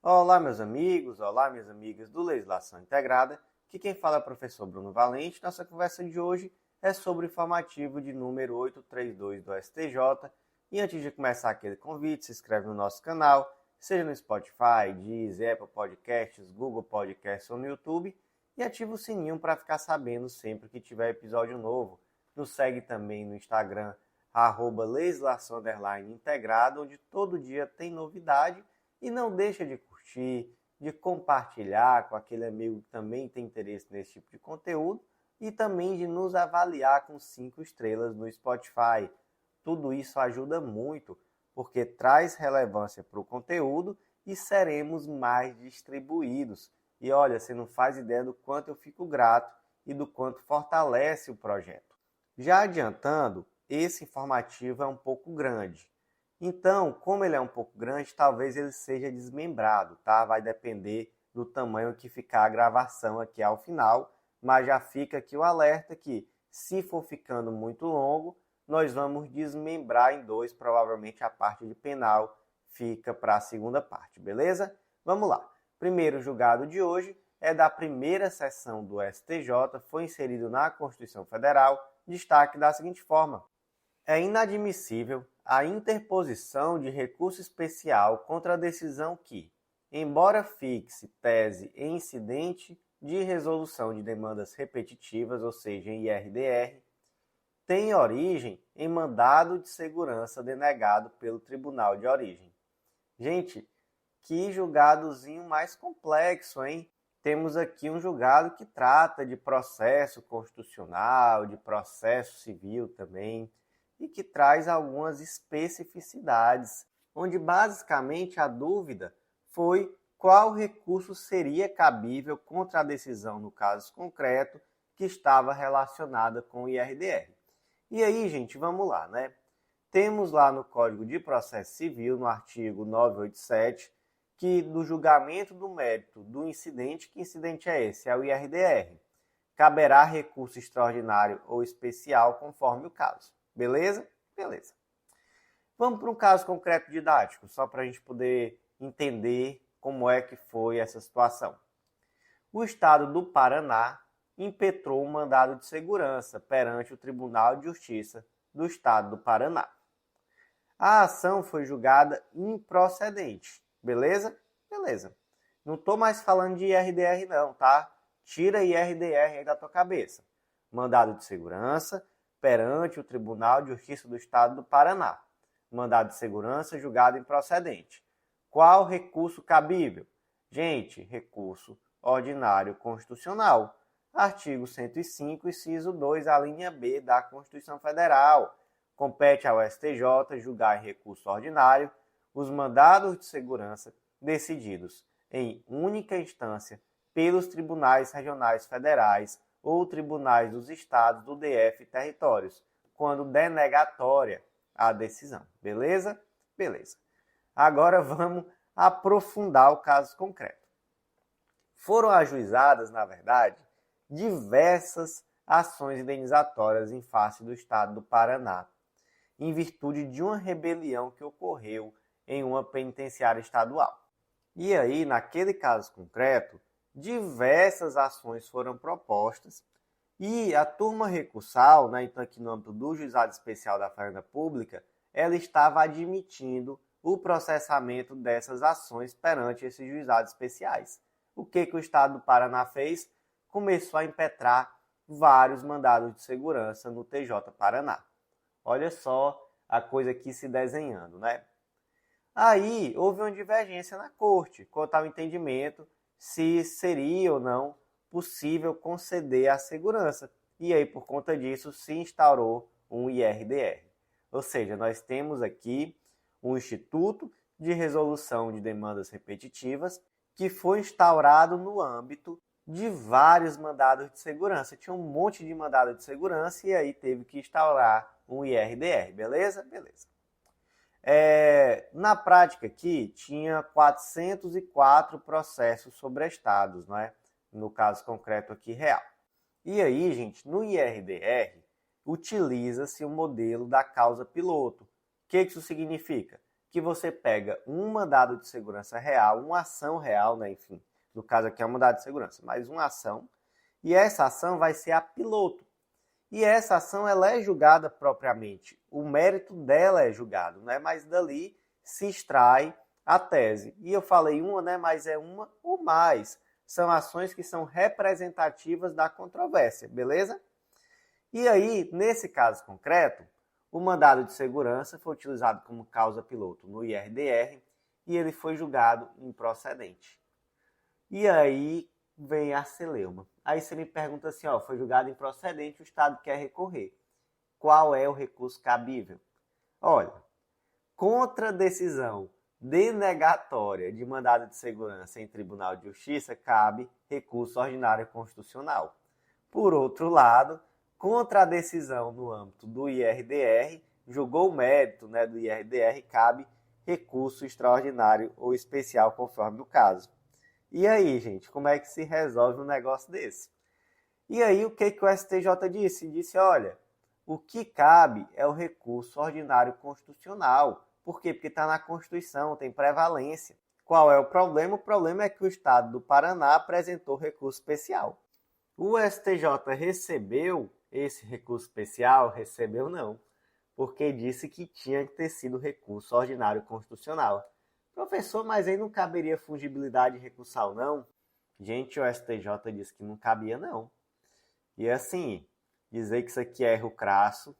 Olá, meus amigos, olá, minhas amigas do Legislação Integrada. Aqui quem fala é o professor Bruno Valente. Nossa conversa de hoje é sobre o informativo de número 832 do STJ. E antes de começar aquele convite, se inscreve no nosso canal, seja no Spotify, Deezer, Apple Podcasts, Google Podcasts ou no YouTube, e ativa o sininho para ficar sabendo sempre que tiver episódio novo. Nos segue também no Instagram, @legislação_integrada, onde todo dia tem novidade. E não deixa de curtir, de compartilhar com aquele amigo que também tem interesse nesse tipo de conteúdo e também de nos avaliar com 5 estrelas no Spotify. Tudo isso ajuda muito, porque traz relevância para o conteúdo e seremos mais distribuídos. E olha, você não faz ideia do quanto eu fico grato e do quanto fortalece o projeto. Já adiantando, esse informativo é um pouco grande. Então, como ele é um pouco grande, talvez ele seja desmembrado, tá? Vai depender do tamanho que ficar a gravação aqui ao final, mas já fica aqui o alerta que, se for ficando muito longo, nós vamos desmembrar em dois, provavelmente a parte de penal fica para a segunda parte, beleza? Vamos lá. Primeiro julgado de hoje é da primeira sessão do STJ, foi inserido na Constituição Federal, destaque da seguinte forma: é inadmissível a interposição de recurso especial contra a decisão que, embora fixe tese e incidente de resolução de demandas repetitivas, ou seja, em IRDR, tem origem em mandado de segurança denegado pelo Tribunal de Origem. Gente, que julgadozinho mais complexo, hein? Temos aqui um julgado que trata de processo constitucional, de processo civil também, e que traz algumas especificidades, onde basicamente a dúvida foi qual recurso seria cabível contra a decisão no caso concreto que estava relacionada com o IRDR. E aí, gente, vamos lá, né? Temos lá no Código de Processo Civil, no artigo 987, que do julgamento do mérito do incidente, que incidente é esse? É o IRDR. Caberá recurso extraordinário ou especial conforme o caso. Beleza? Beleza. Vamos para um caso concreto didático, só para a gente poder entender como é que foi essa situação. O Estado do Paraná impetrou um mandado de segurança perante o Tribunal de Justiça do Estado do Paraná. A ação foi julgada improcedente. Beleza? Beleza. Não estou mais falando de IRDR não, tá? Tira IRDR aí da tua cabeça. Mandado de segurança perante o Tribunal de Justiça do Estado do Paraná. Mandado de segurança julgado improcedente. Qual recurso cabível? Gente, recurso ordinário constitucional. Artigo 105, inciso 2, a linha B da Constituição Federal. Compete ao STJ julgar em recurso ordinário os mandados de segurança decididos em única instância pelos tribunais regionais federais ou tribunais dos estados do DF e territórios, quando denegatória a decisão. Beleza? Beleza. Agora vamos aprofundar o caso concreto. Foram ajuizadas, na verdade, diversas ações indenizatórias em face do estado do Paraná, em virtude de uma rebelião que ocorreu em uma penitenciária estadual. E aí, naquele caso concreto, diversas ações foram propostas e a turma recursal, né, então aqui no âmbito do Juizado Especial da Fazenda Pública, ela estava admitindo o processamento dessas ações perante esses juizados especiais. O que o Estado do Paraná fez? Começou a impetrar vários mandados de segurança no TJ Paraná. Olha só a coisa aqui se desenhando, né? Aí houve uma divergência na corte quanto ao entendimento se seria ou não possível conceder a segurança. E aí, por conta disso, se instaurou um IRDR. Ou seja, nós temos aqui um Instituto de Resolução de Demandas Repetitivas que foi instaurado no âmbito de vários mandados de segurança. Tinha um monte de mandado de segurança e aí teve que instaurar um IRDR. Beleza? Beleza. Na prática aqui, tinha 404 processos sobrestados, não é? No caso concreto aqui, real. E aí, gente, no IRDR, utiliza-se o modelo da causa piloto. O que isso significa? Que que você pega um mandado de segurança real, uma ação real, né? Enfim, no caso aqui é um mandado de segurança, mas uma ação, e essa ação vai ser a piloto. E essa ação ela é julgada propriamente, o mérito dela é julgado, né? Mas dali se extrai a tese. E eu falei uma, né? Mas é uma ou mais. São ações que são representativas da controvérsia, beleza? E aí, nesse caso concreto, o mandado de segurança foi utilizado como causa piloto no IRDR e ele foi julgado improcedente. E aí vem a celeuma. Aí você me pergunta assim, ó, foi julgado improcedente, o Estado quer recorrer. Qual é o recurso cabível? Olha, contra a decisão denegatória de mandado de segurança em Tribunal de Justiça, cabe recurso ordinário constitucional. Por outro lado, contra a decisão no âmbito do IRDR, julgou o mérito, né, do IRDR, cabe recurso extraordinário ou especial, conforme o caso. E aí, gente, como é que se resolve um negócio desse? E aí, o que o STJ disse? Disse, olha, o que cabe é o recurso ordinário constitucional. Por quê? Porque está na Constituição, tem prevalência. Qual é o problema? O problema é que o Estado do Paraná apresentou recurso especial. O STJ recebeu esse recurso especial? Recebeu não, porque disse que tinha que ter sido recurso ordinário constitucional. Professor, mas aí não caberia fungibilidade recursal, não? Gente, o STJ disse que não cabia, não. E assim, dizer que isso aqui é erro crasso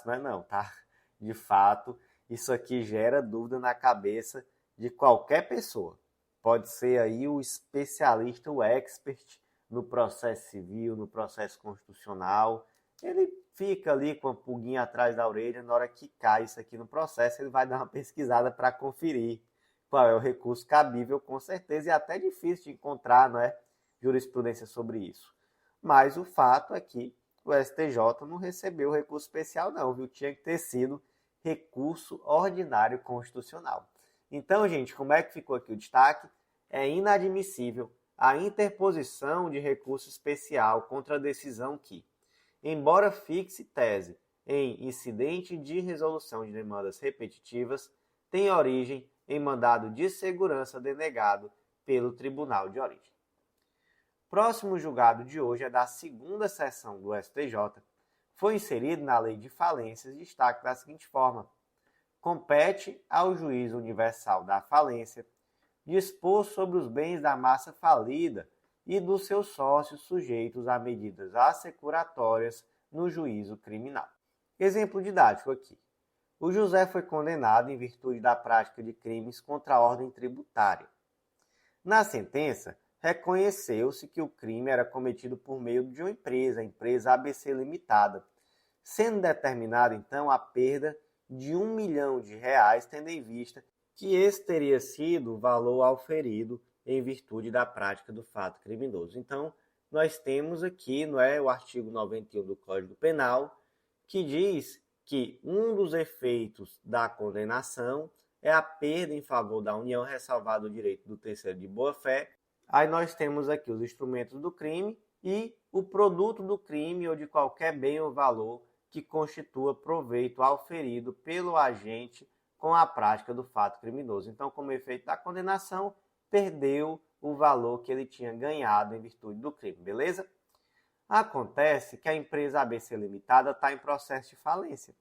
não é não, tá? De fato, isso aqui gera dúvida na cabeça de qualquer pessoa. Pode ser aí o especialista, o expert no processo civil, no processo constitucional. Ele fica ali com a pulguinha atrás da orelha, na hora que cai isso aqui no processo, ele vai dar uma pesquisada para conferir qual é o recurso cabível, com certeza, e até difícil de encontrar, não é, jurisprudência sobre isso. Mas o fato é que o STJ não recebeu recurso especial não, viu? Tinha que ter sido recurso ordinário constitucional. Então, gente, como é que ficou aqui o destaque? É inadmissível a interposição de recurso especial contra a decisão que, embora fixe tese em incidente de resolução de demandas repetitivas, tem origem em mandado de segurança denegado pelo Tribunal de Origem. Próximo julgado de hoje é da segunda sessão do STJ. Foi inserido na Lei de Falências destaque da seguinte forma: compete ao juízo universal da falência dispor sobre os bens da massa falida e dos seus sócios sujeitos a medidas assecuratórias no juízo criminal. Exemplo didático aqui. O José foi condenado em virtude da prática de crimes contra a ordem tributária. Na sentença, reconheceu-se que o crime era cometido por meio de uma empresa, a empresa ABC Limitada, sendo determinada então a perda de R$ 1 milhão, tendo em vista que esse teria sido o valor auferido em virtude da prática do fato criminoso. Então, nós temos aqui, não é, o artigo 91 do Código Penal, que diz que um dos efeitos da condenação é a perda em favor da União, ressalvado o direito do terceiro de boa-fé. Aí nós temos aqui os instrumentos do crime e o produto do crime ou de qualquer bem ou valor que constitua proveito auferido pelo agente com a prática do fato criminoso. Então, como efeito da condenação, perdeu o valor que ele tinha ganhado em virtude do crime, beleza? Acontece que a empresa ABC Limitada está em processo de falência.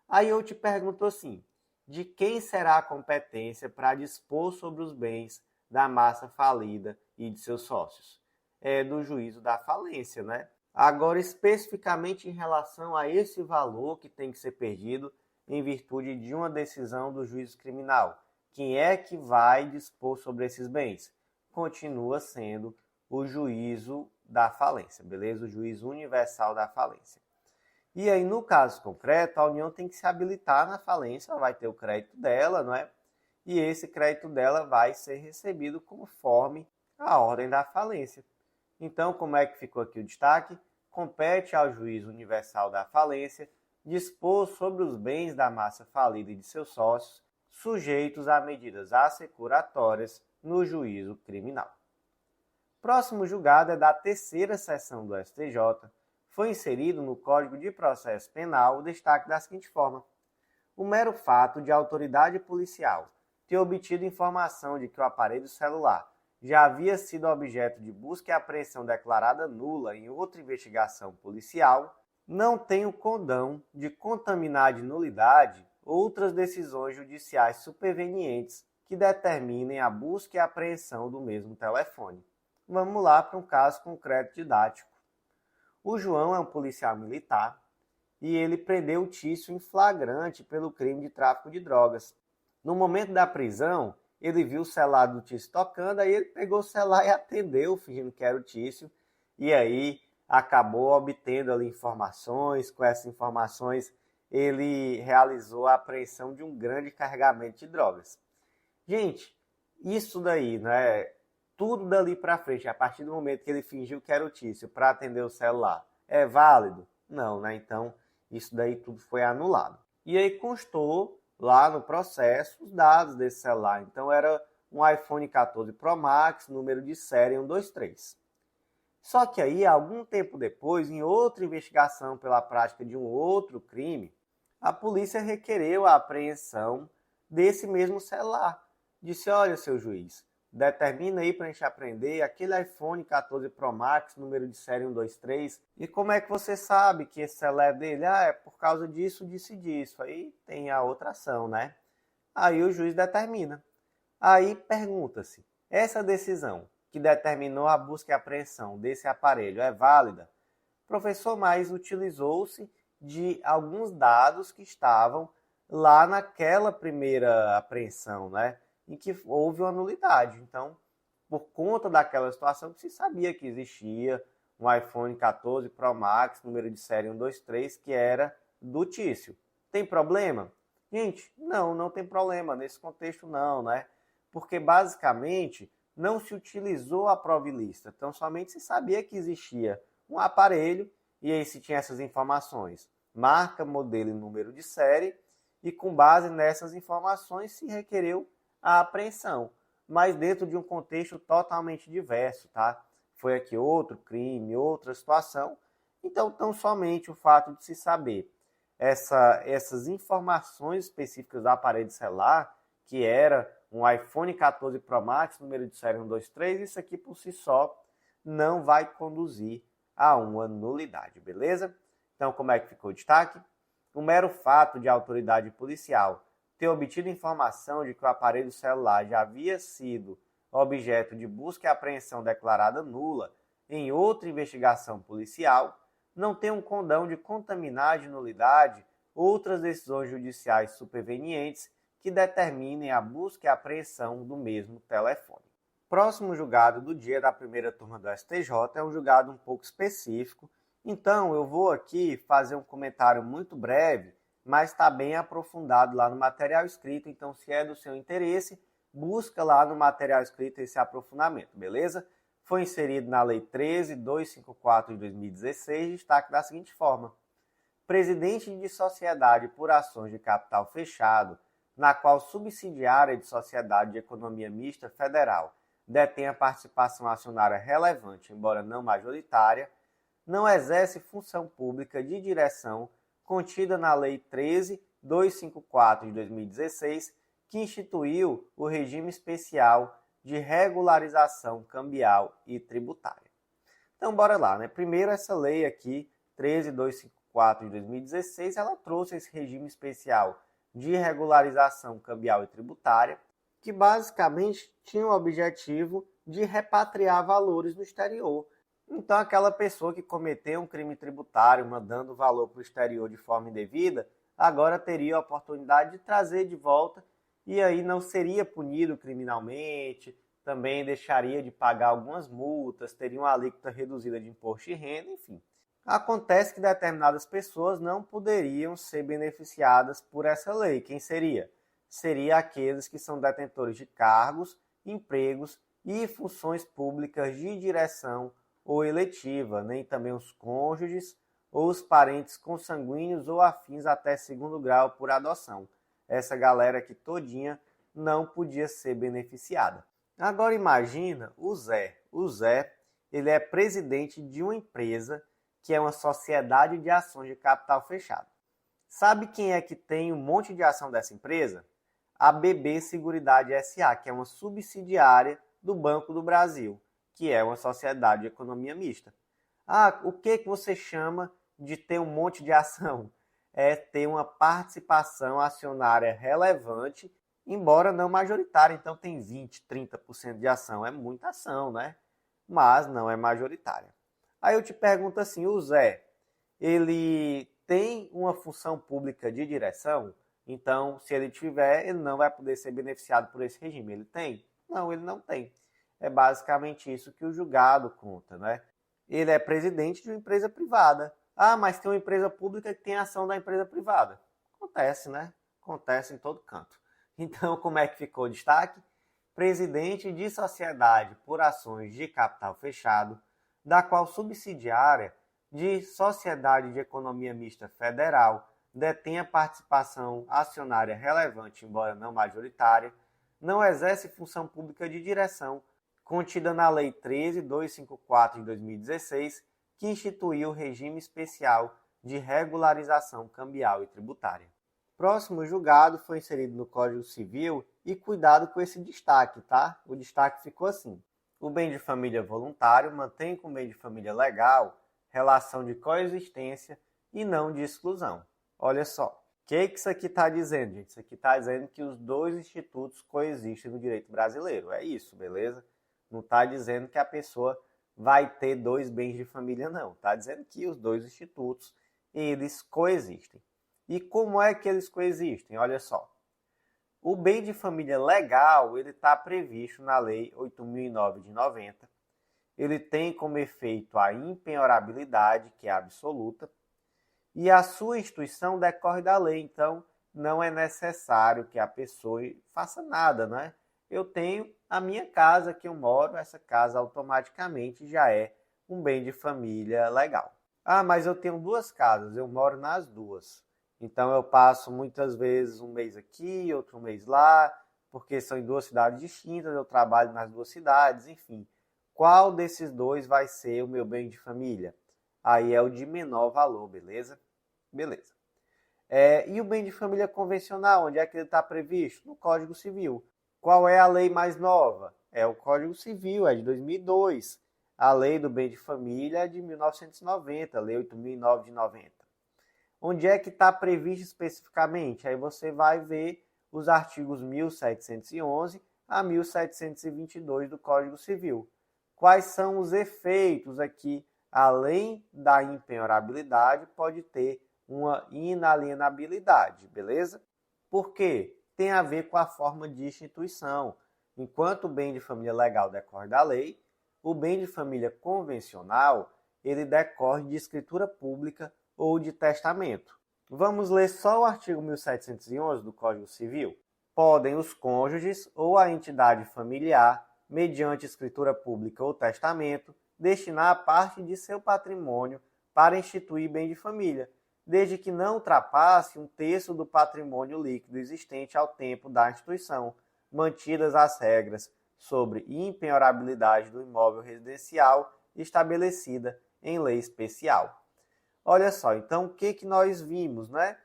Aí eu te pergunto assim, de quem será a competência para dispor sobre os bens da massa falida e de seus sócios? É do juízo da falência, né? Agora, especificamente em relação a esse valor que tem que ser perdido em virtude de uma decisão do juízo criminal, quem é que vai dispor sobre esses bens? Continua sendo o juízo da falência, beleza? O juízo universal da falência. E aí, no caso concreto, a União tem que se habilitar na falência, ela vai ter o crédito dela, não é? E esse crédito dela vai ser recebido conforme a ordem da falência. Então, como é que ficou aqui o destaque? Compete ao juízo universal da falência dispor sobre os bens da massa falida e de seus sócios, sujeitos a medidas assecuratórias no juízo criminal. Próximo julgado é da terceira sessão do STJ. Foi inserido no Código de Processo Penal o destaque da seguinte forma: O mero fato de a autoridade policial ter obtido informação de que o aparelho celular já havia sido objeto de busca e apreensão declarada nula em outra investigação policial, não tem o condão de contaminar de nulidade outras decisões judiciais supervenientes que determinem a busca e apreensão do mesmo telefone. Vamos lá para um caso concreto didático. O João é um policial militar e ele prendeu o Tício em flagrante pelo crime de tráfico de drogas. No momento da prisão, ele viu o celular do Tício tocando, aí ele pegou o celular e atendeu, fingindo que era o Tício, e aí acabou obtendo ali informações. Com essas informações, ele realizou a apreensão de um grande carregamento de drogas. Gente, isso daí, né? Tudo dali para frente, a partir do momento que ele fingiu que era o Tício para atender o celular, é válido? Não, né? Então, isso daí tudo foi anulado. E aí constou lá no processo os dados desse celular. Então, era um iPhone 14 Pro Max, número de série 123. Só que aí, algum tempo depois, em outra investigação pela prática de um outro crime, a polícia requereu a apreensão desse mesmo celular. Disse, olha, seu juiz, determina aí para a gente apreender aquele iPhone 14 Pro Max, número de série 123. E como é que você sabe que esse celular é dele? Ah, é por causa disso, disso e disso. Aí tem a outra ação, né? Aí o juiz determina. Aí pergunta-se, essa decisão que determinou a busca e apreensão desse aparelho é válida? Professor, mas utilizou-se de alguns dados que estavam lá naquela primeira apreensão, né? Em que houve uma nulidade. Então, por conta daquela situação que se sabia que existia um iPhone 14 Pro Max, número de série 123, que era do Tício. Tem problema? Gente, não tem problema. Nesse contexto não, né? Porque basicamente não se utilizou a prova ilícita. Então, somente se sabia que existia um aparelho e aí se tinha essas informações. Marca, modelo e número de série, e com base nessas informações se requereu a apreensão, mas dentro de um contexto totalmente diverso, tá? Foi aqui outro crime, outra situação. Então, tão somente o fato de se saber essas informações específicas do aparelho celular, que era um iPhone 14 Pro Max, número de série 123, isso aqui por si só não vai conduzir a uma nulidade, beleza? Então, como é que ficou o destaque? O mero fato de a autoridade policial ter obtido informação de que o aparelho celular já havia sido objeto de busca e apreensão declarada nula em outra investigação policial, não tem um condão de contaminar de nulidade outras decisões judiciais supervenientes que determinem a busca e apreensão do mesmo telefone. Próximo julgado do dia da primeira turma do STJ é um julgado um pouco específico, então eu vou aqui fazer um comentário muito breve, mas está bem aprofundado lá no material escrito, então se é do seu interesse, busca lá no material escrito esse aprofundamento, beleza? Foi inserido na Lei 13.254 de 2016, destaque da seguinte forma: presidente de sociedade por ações de capital fechado, na qual subsidiária de sociedade de economia mista federal detém a participação acionária relevante, embora não majoritária, não exerce função pública de direção contida na Lei 13.254 de 2016, que instituiu o regime especial de regularização cambial e tributária. Então, bora lá, né? Primeiro, essa lei aqui, 13.254 de 2016, ela trouxe esse regime especial de regularização cambial e tributária, que basicamente tinha o objetivo de repatriar valores no exterior. Então, aquela pessoa que cometeu um crime tributário mandando valor para o exterior de forma indevida, agora teria a oportunidade de trazer de volta e aí não seria punido criminalmente, também deixaria de pagar algumas multas, teria uma alíquota reduzida de imposto de renda, enfim. Acontece que determinadas pessoas não poderiam ser beneficiadas por essa lei. Quem seria? Seria aqueles que são detentores de cargos, empregos e funções públicas de direção ou eletiva, nem também os cônjuges ou os parentes consanguíneos ou afins até segundo grau por adoção. Essa galera aqui todinha não podia ser beneficiada. Agora imagina o Zé. O Zé, ele é presidente de uma empresa que é uma sociedade de ações de capital fechado. Sabe quem é que tem um monte de ação dessa empresa? A BB Seguridade SA, que é uma subsidiária do Banco do Brasil, que é uma sociedade de economia mista. Ah, o que você chama de ter um monte de ação? É ter uma participação acionária relevante, embora não majoritária. Então tem 20, 30% de ação. É muita ação, né? Mas não é majoritária. Aí eu te pergunto assim, o Zé, ele tem uma função pública de direção? Então, se ele tiver, ele não vai poder ser beneficiado por esse regime. Ele tem? Não, ele não tem. É basicamente isso que o julgado conta, né? Ele é presidente de uma empresa privada. Ah, mas tem uma empresa pública que tem ação da empresa privada. Acontece, né? Acontece em todo canto. Então, como é que ficou o destaque? Presidente de sociedade por ações de capital fechado, da qual subsidiária de sociedade de economia mista federal detém a participação acionária relevante, embora não majoritária, não exerce função pública de direção contida na Lei 13.254 de 2016, que instituiu o regime especial de regularização cambial e tributária. Próximo julgado foi inserido no Código Civil e cuidado com esse destaque, tá? O destaque ficou assim. O bem de família voluntário mantém com o bem de família legal relação de coexistência e não de exclusão. Olha só, o que isso aqui está dizendo, gente? Isso aqui está dizendo que os dois institutos coexistem no direito brasileiro. É isso, beleza? Não está dizendo que a pessoa vai ter dois bens de família, não. Está dizendo que os dois institutos, eles coexistem. E como é que eles coexistem? Olha só. O bem de família legal, ele está previsto na Lei 8.009 de 90. Ele tem como efeito a impenhorabilidade, que é absoluta, e a sua instituição decorre da lei. Então, não é necessário que a pessoa faça nada, né? Eu tenho a minha casa que eu moro, essa casa automaticamente já é um bem de família legal. Ah, mas eu tenho duas casas, eu moro nas duas. Então eu passo muitas vezes um mês aqui, outro mês lá, porque são em duas cidades distintas, eu trabalho nas duas cidades, enfim. Qual desses dois vai ser o meu bem de família? Aí é o de menor valor, beleza? Beleza. E o bem de família convencional, onde é que ele está previsto? No Código Civil. Qual é a lei mais nova? É o Código Civil, é de 2002. A lei do bem de família é de 1990, a lei 8.009 de 90. Onde é que está previsto especificamente? Aí você vai ver os artigos 1711 a 1722 do Código Civil. Quais são os efeitos aqui? Além da impenhorabilidade, pode ter uma inalienabilidade, beleza? Por quê? Tem a ver com a forma de instituição. Enquanto o bem de família legal decorre da lei, o bem de família convencional, ele decorre de escritura pública ou de testamento. Vamos ler só o artigo 1711 do Código Civil. Podem os cônjuges ou a entidade familiar, mediante escritura pública ou testamento, destinar a parte de seu patrimônio para instituir bem de família, desde que não ultrapasse um terço do patrimônio líquido existente ao tempo da instituição, mantidas as regras sobre impenhorabilidade do imóvel residencial estabelecida em lei especial. Olha só, então o que nós vimos, né?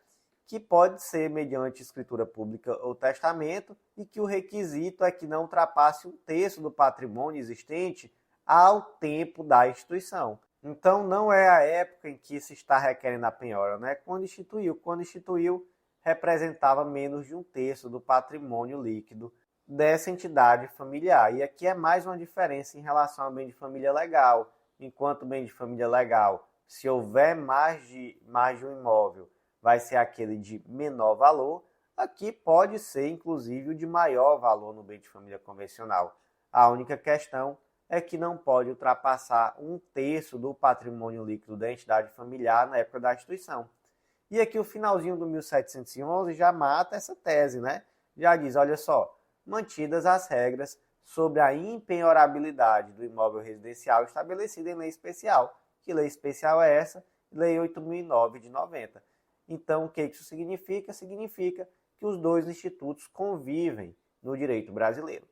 Que pode ser mediante escritura pública ou testamento e que o requisito é que não ultrapasse um terço do patrimônio existente ao tempo da instituição. Então, não é a época em que se está requerendo a penhora, né? Quando instituiu, representava menos de um terço do patrimônio líquido dessa entidade familiar. E aqui é mais uma diferença em relação ao bem de família legal. Enquanto o bem de família legal, se houver mais de um imóvel, vai ser aquele de menor valor. Aqui pode ser, inclusive, o de maior valor no bem de família convencional. A única questão é que não pode ultrapassar um terço do patrimônio líquido da entidade familiar na época da instituição. E aqui o finalzinho do 1711 já mata essa tese, né? Já diz, olha só, mantidas as regras sobre a impenhorabilidade do imóvel residencial estabelecida em lei especial. Que lei especial é essa? Lei 8.009 de 90. Então, o que isso significa? Significa que os dois institutos convivem no direito brasileiro.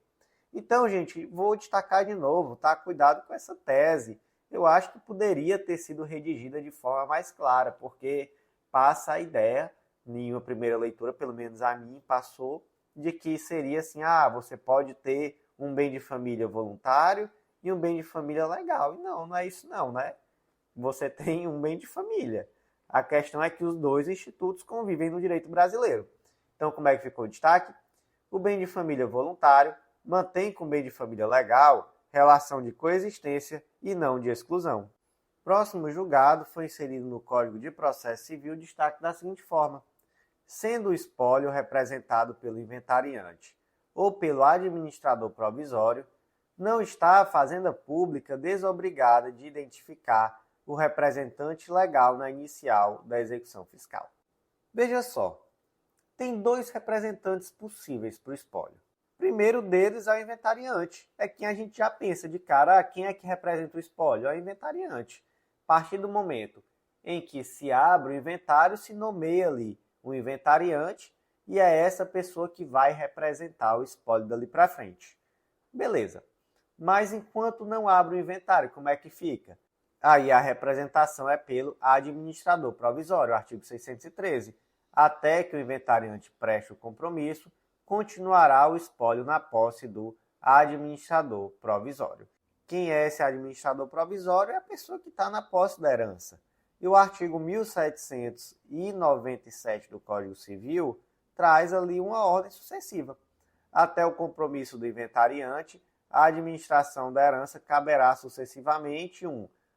Então, gente, vou destacar de novo, tá? Cuidado com essa tese. Eu acho que poderia ter sido redigida de forma mais clara, porque passa a ideia em uma primeira leitura, pelo menos a mim, passou, de que seria assim, você pode ter um bem de família voluntário e um bem de família legal. E não é isso não, né? Você tem um bem de família. A questão é que os dois institutos convivem no direito brasileiro. Então, como é que ficou o destaque? O bem de família voluntário mantém com o bem de família legal relação de coexistência e não de exclusão. Próximo julgado foi inserido no Código de Processo Civil o destaque da seguinte forma: sendo o espólio representado pelo inventariante ou pelo administrador provisório, não está a Fazenda Pública desobrigada de identificar o representante legal na inicial da execução fiscal. Veja só, tem dois representantes possíveis para o espólio. O primeiro deles é o inventariante. É quem a gente já pensa de cara, quem é que representa o espólio? É o inventariante. A partir do momento em que se abre o inventário, se nomeia ali o inventariante e é essa pessoa que vai representar o espólio dali para frente. Beleza. Mas enquanto não abre o inventário, como é que fica? Aí a representação é pelo administrador provisório, artigo 613. Até que o inventariante preste o compromisso, continuará o espólio na posse do administrador provisório. Quem é esse administrador provisório? É a pessoa que está na posse da herança. E o artigo 1797 do Código Civil traz ali uma ordem sucessiva. Até o compromisso do inventariante, a administração da herança caberá sucessivamente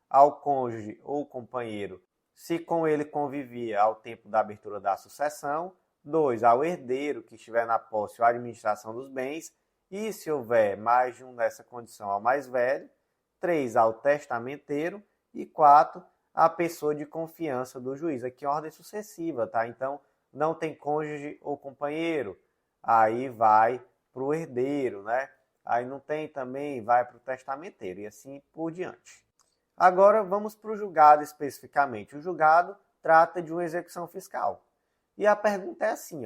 ao cônjuge ou companheiro, se com ele convivia ao tempo da abertura da sucessão; 2, ao herdeiro que estiver na posse ou administração dos bens, e se houver mais de um nessa condição, ao mais velho; 3, ao testamenteiro; e 4, à pessoa de confiança do juiz. Aqui é ordem sucessiva, tá? Então, não tem cônjuge ou companheiro, aí vai para o herdeiro, né? Aí não tem também, vai para o testamenteiro, e assim por diante. Agora vamos para o julgado especificamente. O julgado trata de uma execução fiscal. E a pergunta é assim,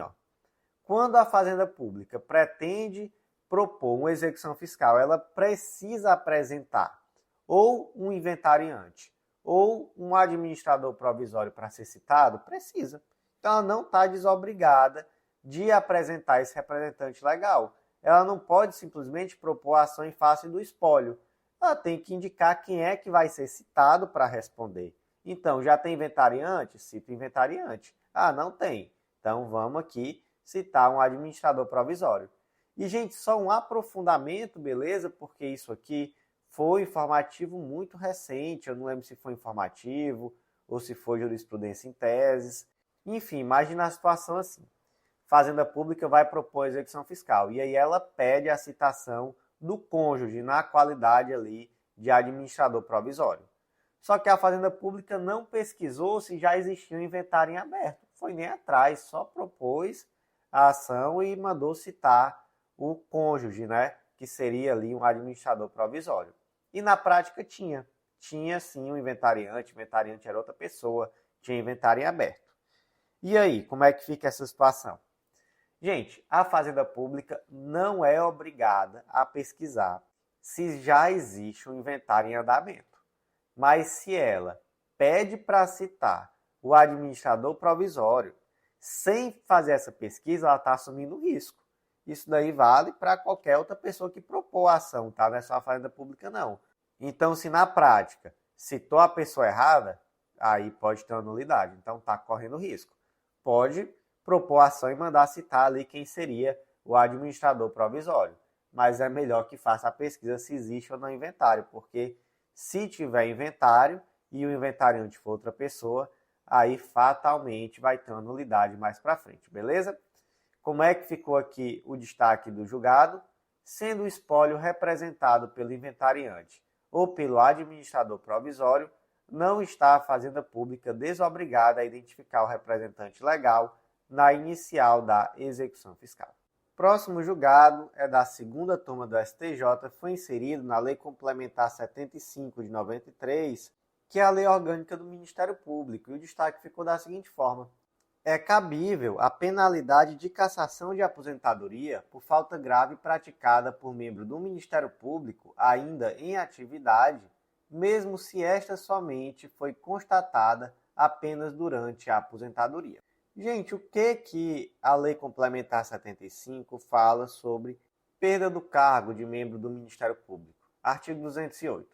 quando a Fazenda Pública pretende propor uma execução fiscal, ela precisa apresentar ou um inventariante ou um administrador provisório para ser citado? Precisa. Então ela não está desobrigada de apresentar esse representante legal. Ela não pode simplesmente propor a ação em face do espólio. Ela tem que indicar quem é que vai ser citado para responder. Então, já tem inventariante? Cita o inventariante. Não tem. Então, vamos aqui citar um administrador provisório. E, gente, só um aprofundamento, beleza? Porque isso aqui foi informativo muito recente. Eu não lembro se foi informativo ou se foi jurisprudência em teses. Enfim, imagina a situação assim. Fazenda Pública vai propor a execução fiscal. E aí ela pede a citação do cônjuge na qualidade ali de administrador provisório. Só que a Fazenda Pública não pesquisou se já existia um inventário em aberto. Foi nem atrás, só propôs a ação e mandou citar o cônjuge, né? Que seria ali um administrador provisório. E na prática tinha sim um inventariante era outra pessoa, tinha inventário em aberto. E aí, como é que fica essa situação? Gente, a Fazenda Pública não é obrigada a pesquisar se já existe um inventário em andamento. Mas se ela pede para citar o administrador provisório, sem fazer essa pesquisa, ela está assumindo risco. Isso daí vale para qualquer outra pessoa que propor a ação, tá? Não é só a Fazenda Pública, não. Então, se na prática citou a pessoa errada, aí pode ter uma nulidade. Então, está correndo risco. Pode propor a ação e mandar citar ali quem seria o administrador provisório. Mas é melhor que faça a pesquisa se existe ou não inventário, porque se tiver inventário e o inventariante for outra pessoa, aí fatalmente vai ter uma nulidade mais para frente, beleza? Como é que ficou aqui o destaque do julgado? Sendo o espólio representado pelo inventariante ou pelo administrador provisório, não está a Fazenda Pública desobrigada a identificar o representante legal na inicial da execução fiscal. Próximo julgado é da segunda turma do STJ, foi inserido na Lei Complementar 75 de 93, que é a lei orgânica do Ministério Público, e o destaque ficou da seguinte forma: é cabível a penalidade de cassação de aposentadoria por falta grave praticada por membro do Ministério Público ainda em atividade, mesmo se esta somente foi constatada apenas durante a aposentadoria. Gente, o que a Lei Complementar 75 fala sobre perda do cargo de membro do Ministério Público? Artigo 208.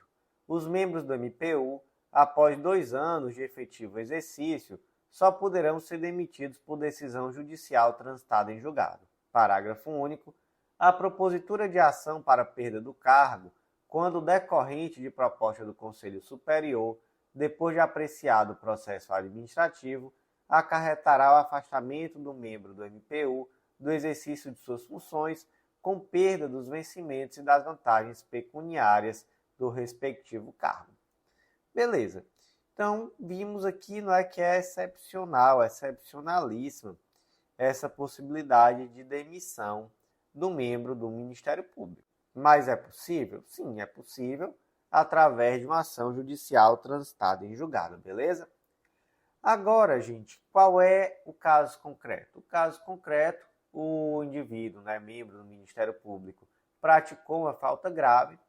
Os membros do MPU, após 2 anos de efetivo exercício, só poderão ser demitidos por decisão judicial transitada em julgado. Parágrafo único. A propositura de ação para perda do cargo, quando decorrente de proposta do Conselho Superior, depois de apreciado o processo administrativo, acarretará o afastamento do membro do MPU do exercício de suas funções, com perda dos vencimentos e das vantagens pecuniárias do respectivo cargo. Beleza. Então, vimos aqui, não é, que é excepcional, excepcionalíssima essa possibilidade de demissão do membro do Ministério Público. Mas é possível? Sim, é possível, através de uma ação judicial transitada em julgado, beleza? Agora, gente, qual é o caso concreto? O caso concreto, o indivíduo, né, membro do Ministério Público, praticou uma falta grave.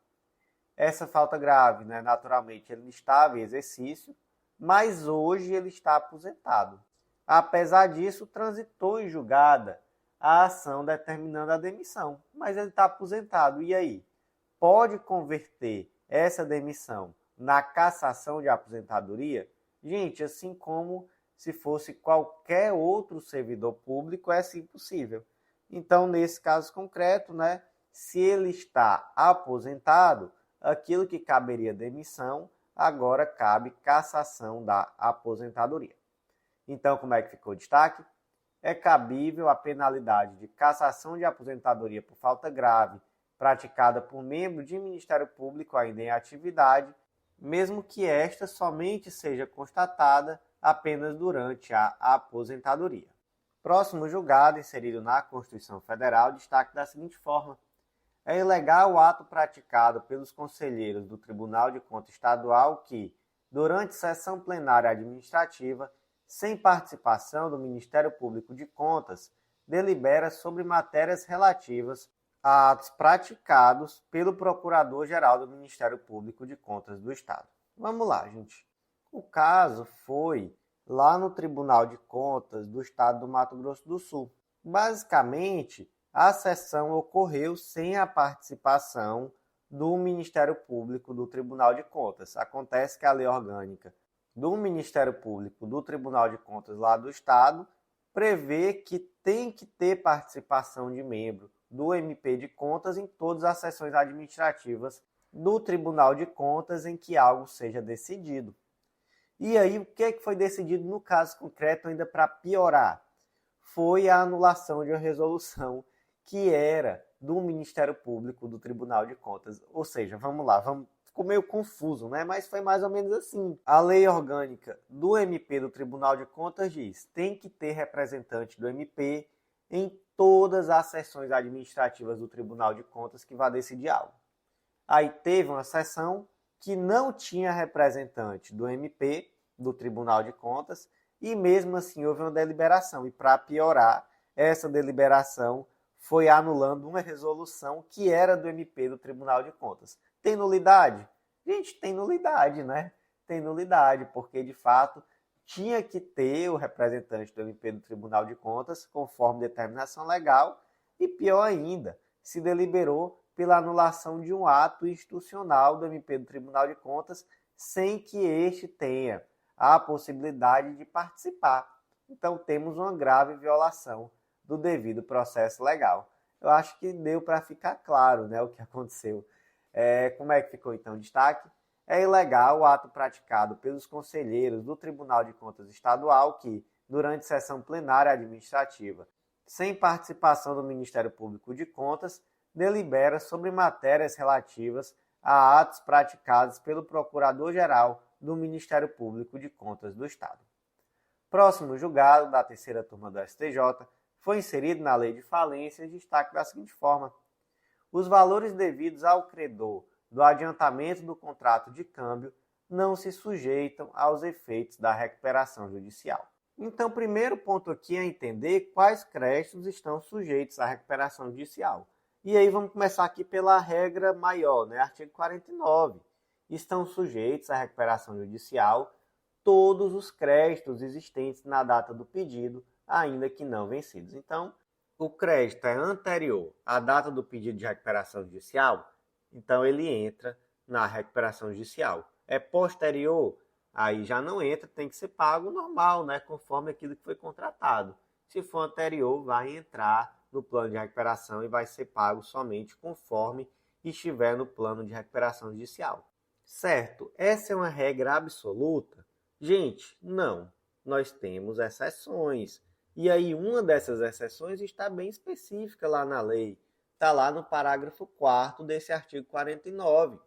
Essa falta grave, né, naturalmente, ele estava em exercício, mas hoje ele está aposentado. Apesar disso, transitou em julgada a ação determinando a demissão, mas ele está aposentado. E aí? Pode converter essa demissão na cassação de aposentadoria? Gente, assim como se fosse qualquer outro servidor público, é sim possível. Então, nesse caso concreto, né, se ele está aposentado, aquilo que caberia demissão, agora cabe cassação da aposentadoria. Então, como é que ficou o destaque? É cabível a penalidade de cassação de aposentadoria por falta grave praticada por membro de Ministério Público ainda em atividade, mesmo que esta somente seja constatada apenas durante a aposentadoria. Próximo julgado, inserido na Constituição Federal, destaque da seguinte forma: é ilegal o ato praticado pelos conselheiros do Tribunal de Contas Estadual que, durante sessão plenária administrativa, sem participação do Ministério Público de Contas, delibera sobre matérias relativas a atos praticados pelo Procurador-Geral do Ministério Público de Contas do Estado. Vamos lá, gente. O caso foi lá no Tribunal de Contas do Estado do Mato Grosso do Sul. Basicamente, a sessão ocorreu sem a participação do Ministério Público do Tribunal de Contas. Acontece que a lei orgânica do Ministério Público do Tribunal de Contas lá do Estado prevê que tem que ter participação de membro do MP de Contas em todas as sessões administrativas do Tribunal de Contas em que algo seja decidido. E aí, o que foi decidido no caso concreto, ainda para piorar? Foi a anulação de uma resolução que era do Ministério Público do Tribunal de Contas. Ou seja, vamos lá, ficou meio confuso, né? Mas foi mais ou menos assim. A lei orgânica do MP do Tribunal de Contas diz: tem que ter representante do MP em todas as sessões administrativas do Tribunal de Contas que vai decidir algo. Aí teve uma sessão que não tinha representante do MP, do Tribunal de Contas, e mesmo assim houve uma deliberação. E para piorar, essa deliberação foi anulando uma resolução que era do MP do Tribunal de Contas. Tem nulidade? Gente, tem nulidade, né? Tem nulidade, porque de fato tinha que ter o representante do MP do Tribunal de Contas, conforme determinação legal, e pior ainda, se deliberou pela anulação de um ato institucional do MP do Tribunal de Contas, sem que este tenha a possibilidade de participar. Então temos uma grave violação do devido processo legal. Eu acho que deu para ficar claro, né, o que aconteceu. Como é que ficou então o destaque? É ilegal o ato praticado pelos conselheiros do Tribunal de Contas Estadual que, durante sessão plenária administrativa, sem participação do Ministério Público de Contas, delibera sobre matérias relativas a atos praticados pelo Procurador-Geral do Ministério Público de Contas do Estado. Próximo julgado da terceira turma do STJ foi inserido na Lei de Falências destaque da seguinte forma: os valores devidos ao credor do adiantamento do contrato de câmbio não se sujeitam aos efeitos da recuperação judicial. Então, o primeiro ponto aqui é entender quais créditos estão sujeitos à recuperação judicial. E aí vamos começar aqui pela regra maior, né? Artigo 49. Estão sujeitos à recuperação judicial todos os créditos existentes na data do pedido, ainda que não vencidos. Então, o crédito é anterior à data do pedido de recuperação judicial, então ele entra na recuperação judicial. É posterior, aí já não entra, tem que ser pago normal, né, conforme aquilo que foi contratado. Se for anterior, vai entrar no plano de recuperação e vai ser pago somente conforme estiver no plano de recuperação judicial. Certo? Essa é uma regra absoluta? Gente, não. Nós temos exceções. E aí uma dessas exceções está bem específica lá na lei. Está lá no parágrafo 4º desse artigo 49.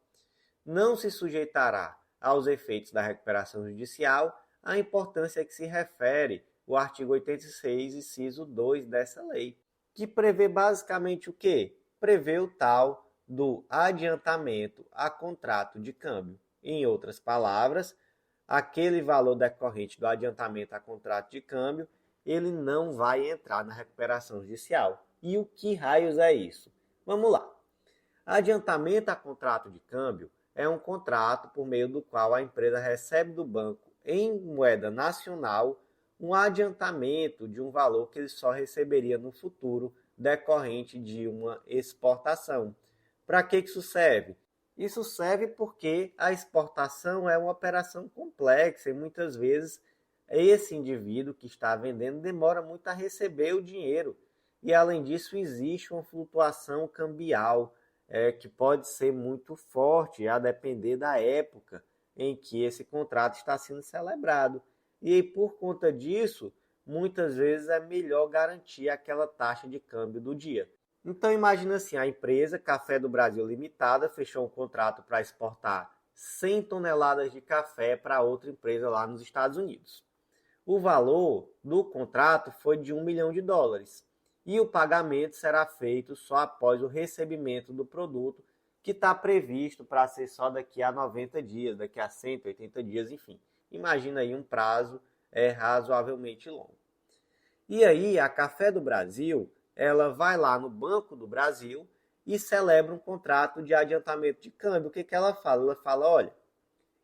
Não se sujeitará aos efeitos da recuperação judicial a importância a que se refere o artigo 86, inciso 2 dessa lei, que prevê basicamente o quê? Prevê o tal do adiantamento a contrato de câmbio. Em outras palavras, aquele valor decorrente do adiantamento a contrato de câmbio, ele não vai entrar na recuperação judicial. E o que raios é isso? Vamos lá. Adiantamento a contrato de câmbio é um contrato por meio do qual a empresa recebe do banco em moeda nacional um adiantamento de um valor que ele só receberia no futuro decorrente de uma exportação. Para que isso serve? Isso serve porque a exportação é uma operação complexa e muitas vezes esse indivíduo que está vendendo demora muito a receber o dinheiro. E além disso existe uma flutuação cambial que pode ser muito forte a depender da época em que esse contrato está sendo celebrado. E por conta disso, muitas vezes é melhor garantir aquela taxa de câmbio do dia. Então imagina assim, a empresa Café do Brasil Limitada fechou um contrato para exportar 100 toneladas de café para outra empresa lá nos Estados Unidos. O valor do contrato foi de US$ 1 milhão e o pagamento será feito só após o recebimento do produto, que está previsto para ser só daqui a 90 dias, daqui a 180 dias, enfim. Imagina aí um prazo razoavelmente longo. E aí a Café do Brasil, ela vai lá no Banco do Brasil e celebra um contrato de adiantamento de câmbio. O que ela fala? Ela fala, olha,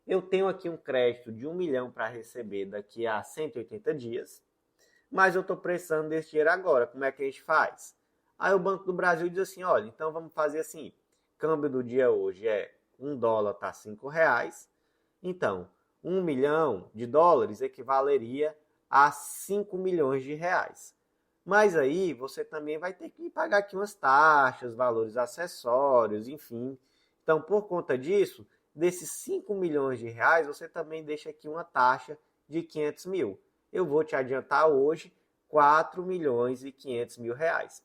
eu tenho aqui um crédito de 1 milhão para receber daqui a 180 dias, mas eu estou precisando desse dinheiro agora, como é que a gente faz? Aí o Banco do Brasil diz assim, olha, então vamos fazer assim, câmbio do dia hoje é $1 está R$5, então US$ 1 milhão equivaleria a 5 milhões de reais. Mas aí você também vai ter que pagar aqui umas taxas, valores acessórios, enfim. Então, por conta disso, desses 5 milhões de reais, você também deixa aqui uma taxa de 500 mil. Eu vou te adiantar hoje 4 milhões e 500 mil reais.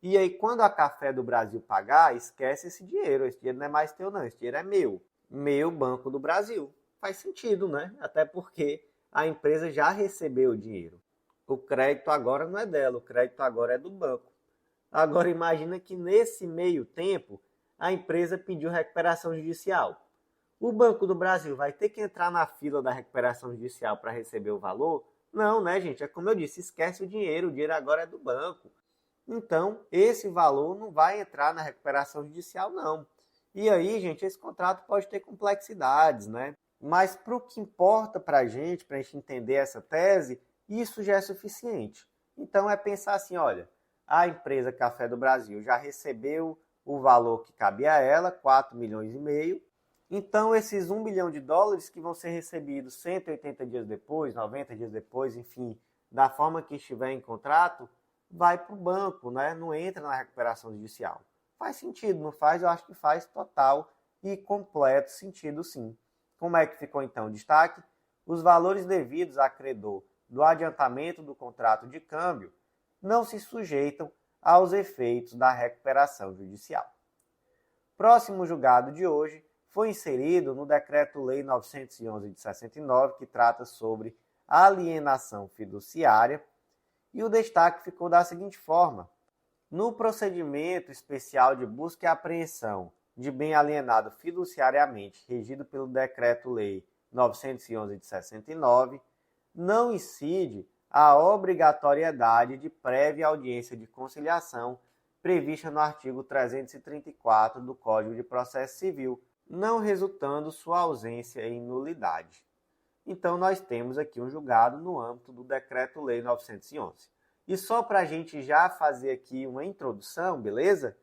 E aí, quando a Café do Brasil pagar, esquece esse dinheiro. Esse dinheiro não é mais teu, não. Esse dinheiro é meu. Meu Banco do Brasil. Faz sentido, né? Até porque a empresa já recebeu o dinheiro. O crédito agora não é dela, o crédito agora é do banco. Agora imagina que nesse meio tempo a empresa pediu recuperação judicial. O Banco do Brasil vai ter que entrar na fila da recuperação judicial para receber o valor? Não, né, gente? É como eu disse, esquece o dinheiro agora é do banco. Então, esse valor não vai entrar na recuperação judicial, não. E aí, gente, esse contrato pode ter complexidades, né? Mas para o que importa para a gente entender essa tese, isso já é suficiente. Então é pensar assim, olha, a empresa Café do Brasil já recebeu o valor que cabia a ela, 4 milhões e meio. Então esses US$ 1 milhão que vão ser recebidos 180 dias depois, 90 dias depois, enfim, da forma que estiver em contrato, vai para o banco, né? Não entra na recuperação judicial. Faz sentido, não faz? Eu acho que faz total e completo sentido, sim. Como é que ficou então o destaque? Os valores devidos a credor do adiantamento do contrato de câmbio não se sujeitam aos efeitos da recuperação judicial. Próximo julgado de hoje foi inserido no Decreto-Lei 911 de 69, que trata sobre alienação fiduciária, e o destaque ficou da seguinte forma: no procedimento especial de busca e apreensão de bem alienado fiduciariamente, regido pelo Decreto-Lei 911 de 69, não incide a obrigatoriedade de prévia audiência de conciliação prevista no artigo 334 do Código de Processo Civil, não resultando sua ausência em nulidade. Então, nós temos aqui um julgado no âmbito do Decreto-Lei 911. E só para a gente já fazer aqui uma introdução, beleza?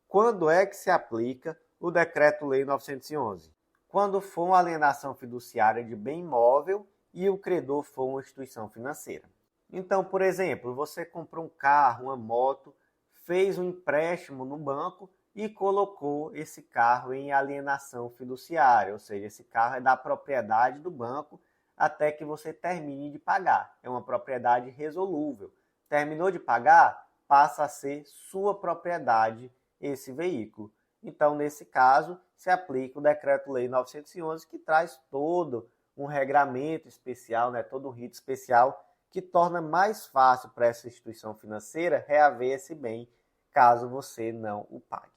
Quando é que se aplica o Decreto-Lei 911? Quando for uma alienação fiduciária de bem imóvel e o credor for uma instituição financeira. Então, por exemplo, você comprou um carro, uma moto, fez um empréstimo no banco e colocou esse carro em alienação fiduciária, ou seja, esse carro é da propriedade do banco até que você termine de pagar. É uma propriedade resolúvel. Terminou de pagar, passa a ser sua propriedade esse veículo. Então, nesse caso, se aplica o Decreto-Lei 911, que traz todo um regramento especial, todo um rito especial, que torna mais fácil para essa instituição financeira reaver esse bem, caso você não o pague.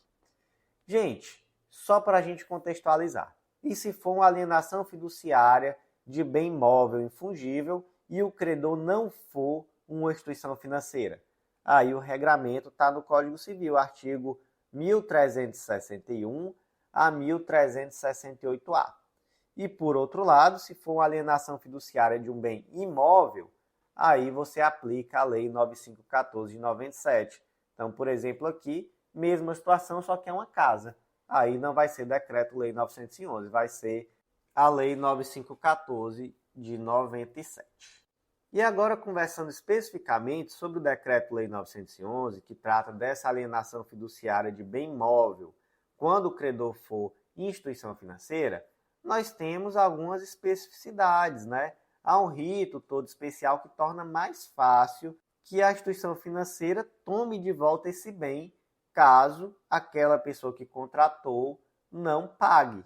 Gente, só para a gente contextualizar, e se for uma alienação fiduciária de bem imóvel infungível e o credor não for uma instituição financeira? Aí o regramento está no Código Civil, artigo 1361 a 1368-A. E, por outro lado, se for uma alienação fiduciária de um bem imóvel, aí você aplica a Lei 9514 de 97. Então, por exemplo, aqui, mesma situação, só que é uma casa. Aí não vai ser Decreto-Lei 911, vai ser a Lei 9514 de 97. E agora, conversando especificamente sobre o Decreto-Lei 911, que trata dessa alienação fiduciária de bem imóvel, quando o credor for instituição financeira, nós temos algumas especificidades, Há um rito todo especial que torna mais fácil que a instituição financeira tome de volta esse bem, caso aquela pessoa que contratou não pague,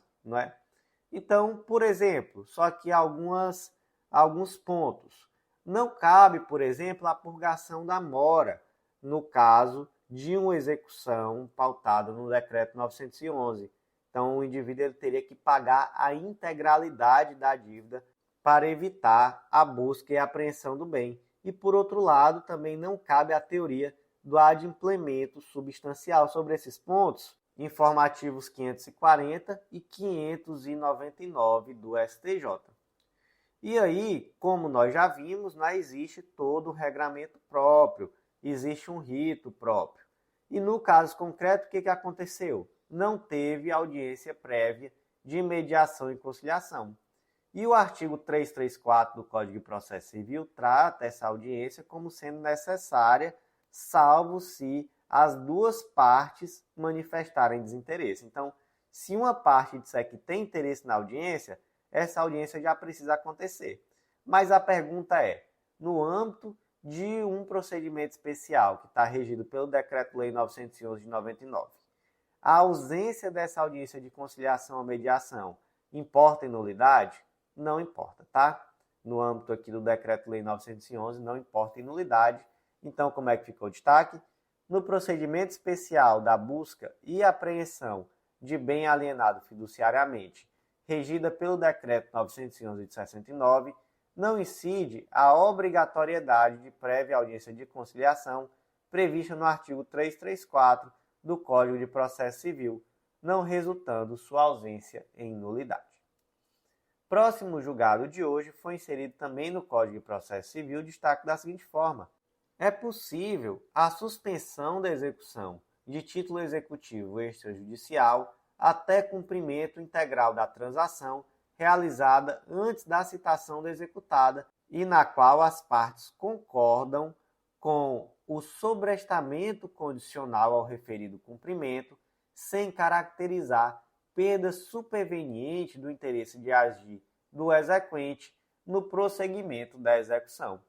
Então, por exemplo, só que alguns pontos. Não cabe, por exemplo, a purgação da mora, no caso de uma execução pautada no Decreto 911. Então, o indivíduo ele teria que pagar a integralidade da dívida para evitar a busca e a apreensão do bem. E, por outro lado, também não cabe a teoria do adimplemento substancial. Sobre esses pontos, informativos 540 e 599 do STJ. E aí, como nós já vimos, existe todo um regramento próprio, existe um rito próprio. E no caso concreto, o que aconteceu? Não teve audiência prévia de mediação e conciliação. E o artigo 334 do Código de Processo Civil trata essa audiência como sendo necessária, salvo se as duas partes manifestarem desinteresse. Então, se uma parte disser que tem interesse na audiência, essa audiência já precisa acontecer. Mas a pergunta é, no âmbito de um procedimento especial que está regido pelo Decreto-Lei 911 de 99, a ausência dessa audiência de conciliação ou mediação importa em nulidade? Não importa, tá? No âmbito aqui do Decreto-Lei 911, não importa em nulidade. Então, como é que ficou o destaque? No procedimento especial da busca e apreensão de bem alienado fiduciariamente, regida pelo Decreto 911 de 69, não incide a obrigatoriedade de prévia audiência de conciliação prevista no artigo 334 do Código de Processo Civil, não resultando sua ausência em nulidade. Próximo julgado de hoje foi inserido também no Código de Processo Civil o destaque da seguinte forma: é possível a suspensão da execução de título executivo extrajudicial até cumprimento integral da transação realizada antes da citação da executada e na qual as partes concordam com o sobrestamento condicional ao referido cumprimento, sem caracterizar perda superveniente do interesse de agir do exequente no prosseguimento da execução.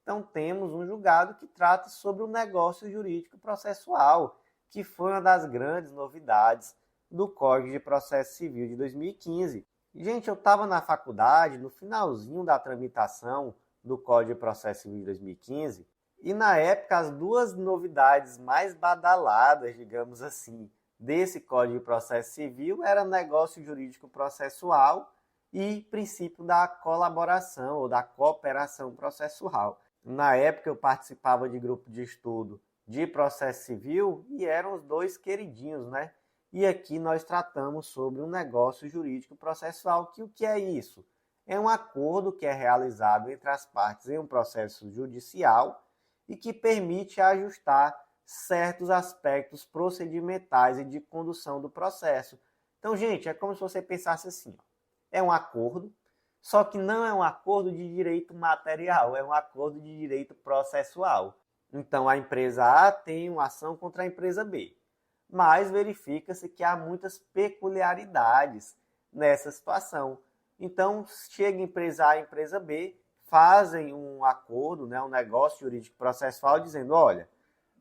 Então, temos um julgado que trata sobre o negócio jurídico processual, que foi uma das grandes novidades do Código de Processo Civil de 2015. Gente, eu estava na faculdade, no finalzinho da tramitação do Código de Processo Civil de 2015, e na época as duas novidades mais badaladas, digamos assim, desse Código de Processo Civil era negócio jurídico processual e princípio da colaboração ou da cooperação processual. Na época eu participava de grupo de estudo de processo civil e eram os dois queridinhos, E aqui nós tratamos sobre um negócio jurídico processual, que o que é isso? é um acordo que é realizado entre as partes em um processo judicial e que permite ajustar certos aspectos procedimentais e de condução do processo. Então, gente, é como se você pensasse assim, ó, é um acordo, só que não é um acordo de direito material, é um acordo de direito processual. Então, a empresa A tem uma ação contra a empresa B, mas verifica-se que há muitas peculiaridades nessa situação. Então, chega a empresa A e a empresa B, fazem um acordo, um negócio jurídico processual, dizendo, olha,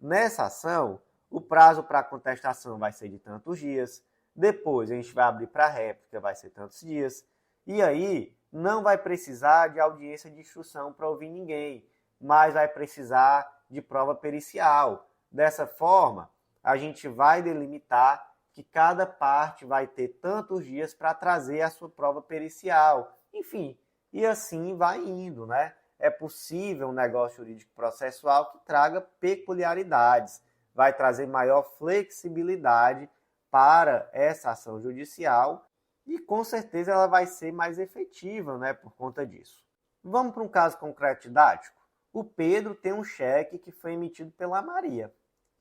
nessa ação, o prazo para contestação vai ser de tantos dias, depois a gente vai abrir para réplica, vai ser tantos dias, e aí não vai precisar de audiência de instrução para ouvir ninguém, mas vai precisar de prova pericial. Dessa forma, a gente vai delimitar que cada parte vai ter tantos dias para trazer a sua prova pericial. Enfim, e assim vai indo, né? É possível um negócio jurídico processual que traga peculiaridades, vai trazer maior flexibilidade para essa ação judicial e com certeza ela vai ser mais efetiva, né, por conta disso. Vamos para um caso concreto didático? O Pedro tem um cheque que foi emitido pela Maria.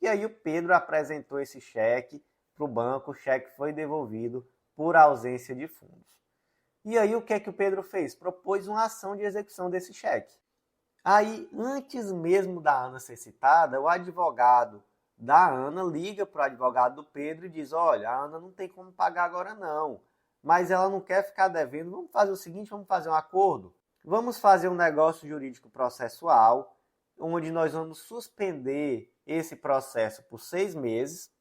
E aí o Pedro apresentou esse cheque para o banco, o cheque foi devolvido por ausência de fundos. E aí o que é que o Pedro fez? Propôs uma ação de execução desse cheque. Aí, antes mesmo da Ana ser citada, o advogado da Ana liga para o advogado do Pedro e diz, olha, a Ana não tem como pagar agora não, mas ela não quer ficar devendo, vamos fazer o seguinte, vamos fazer um acordo. Vamos fazer um negócio jurídico processual, onde nós vamos suspender esse processo por 6 meses,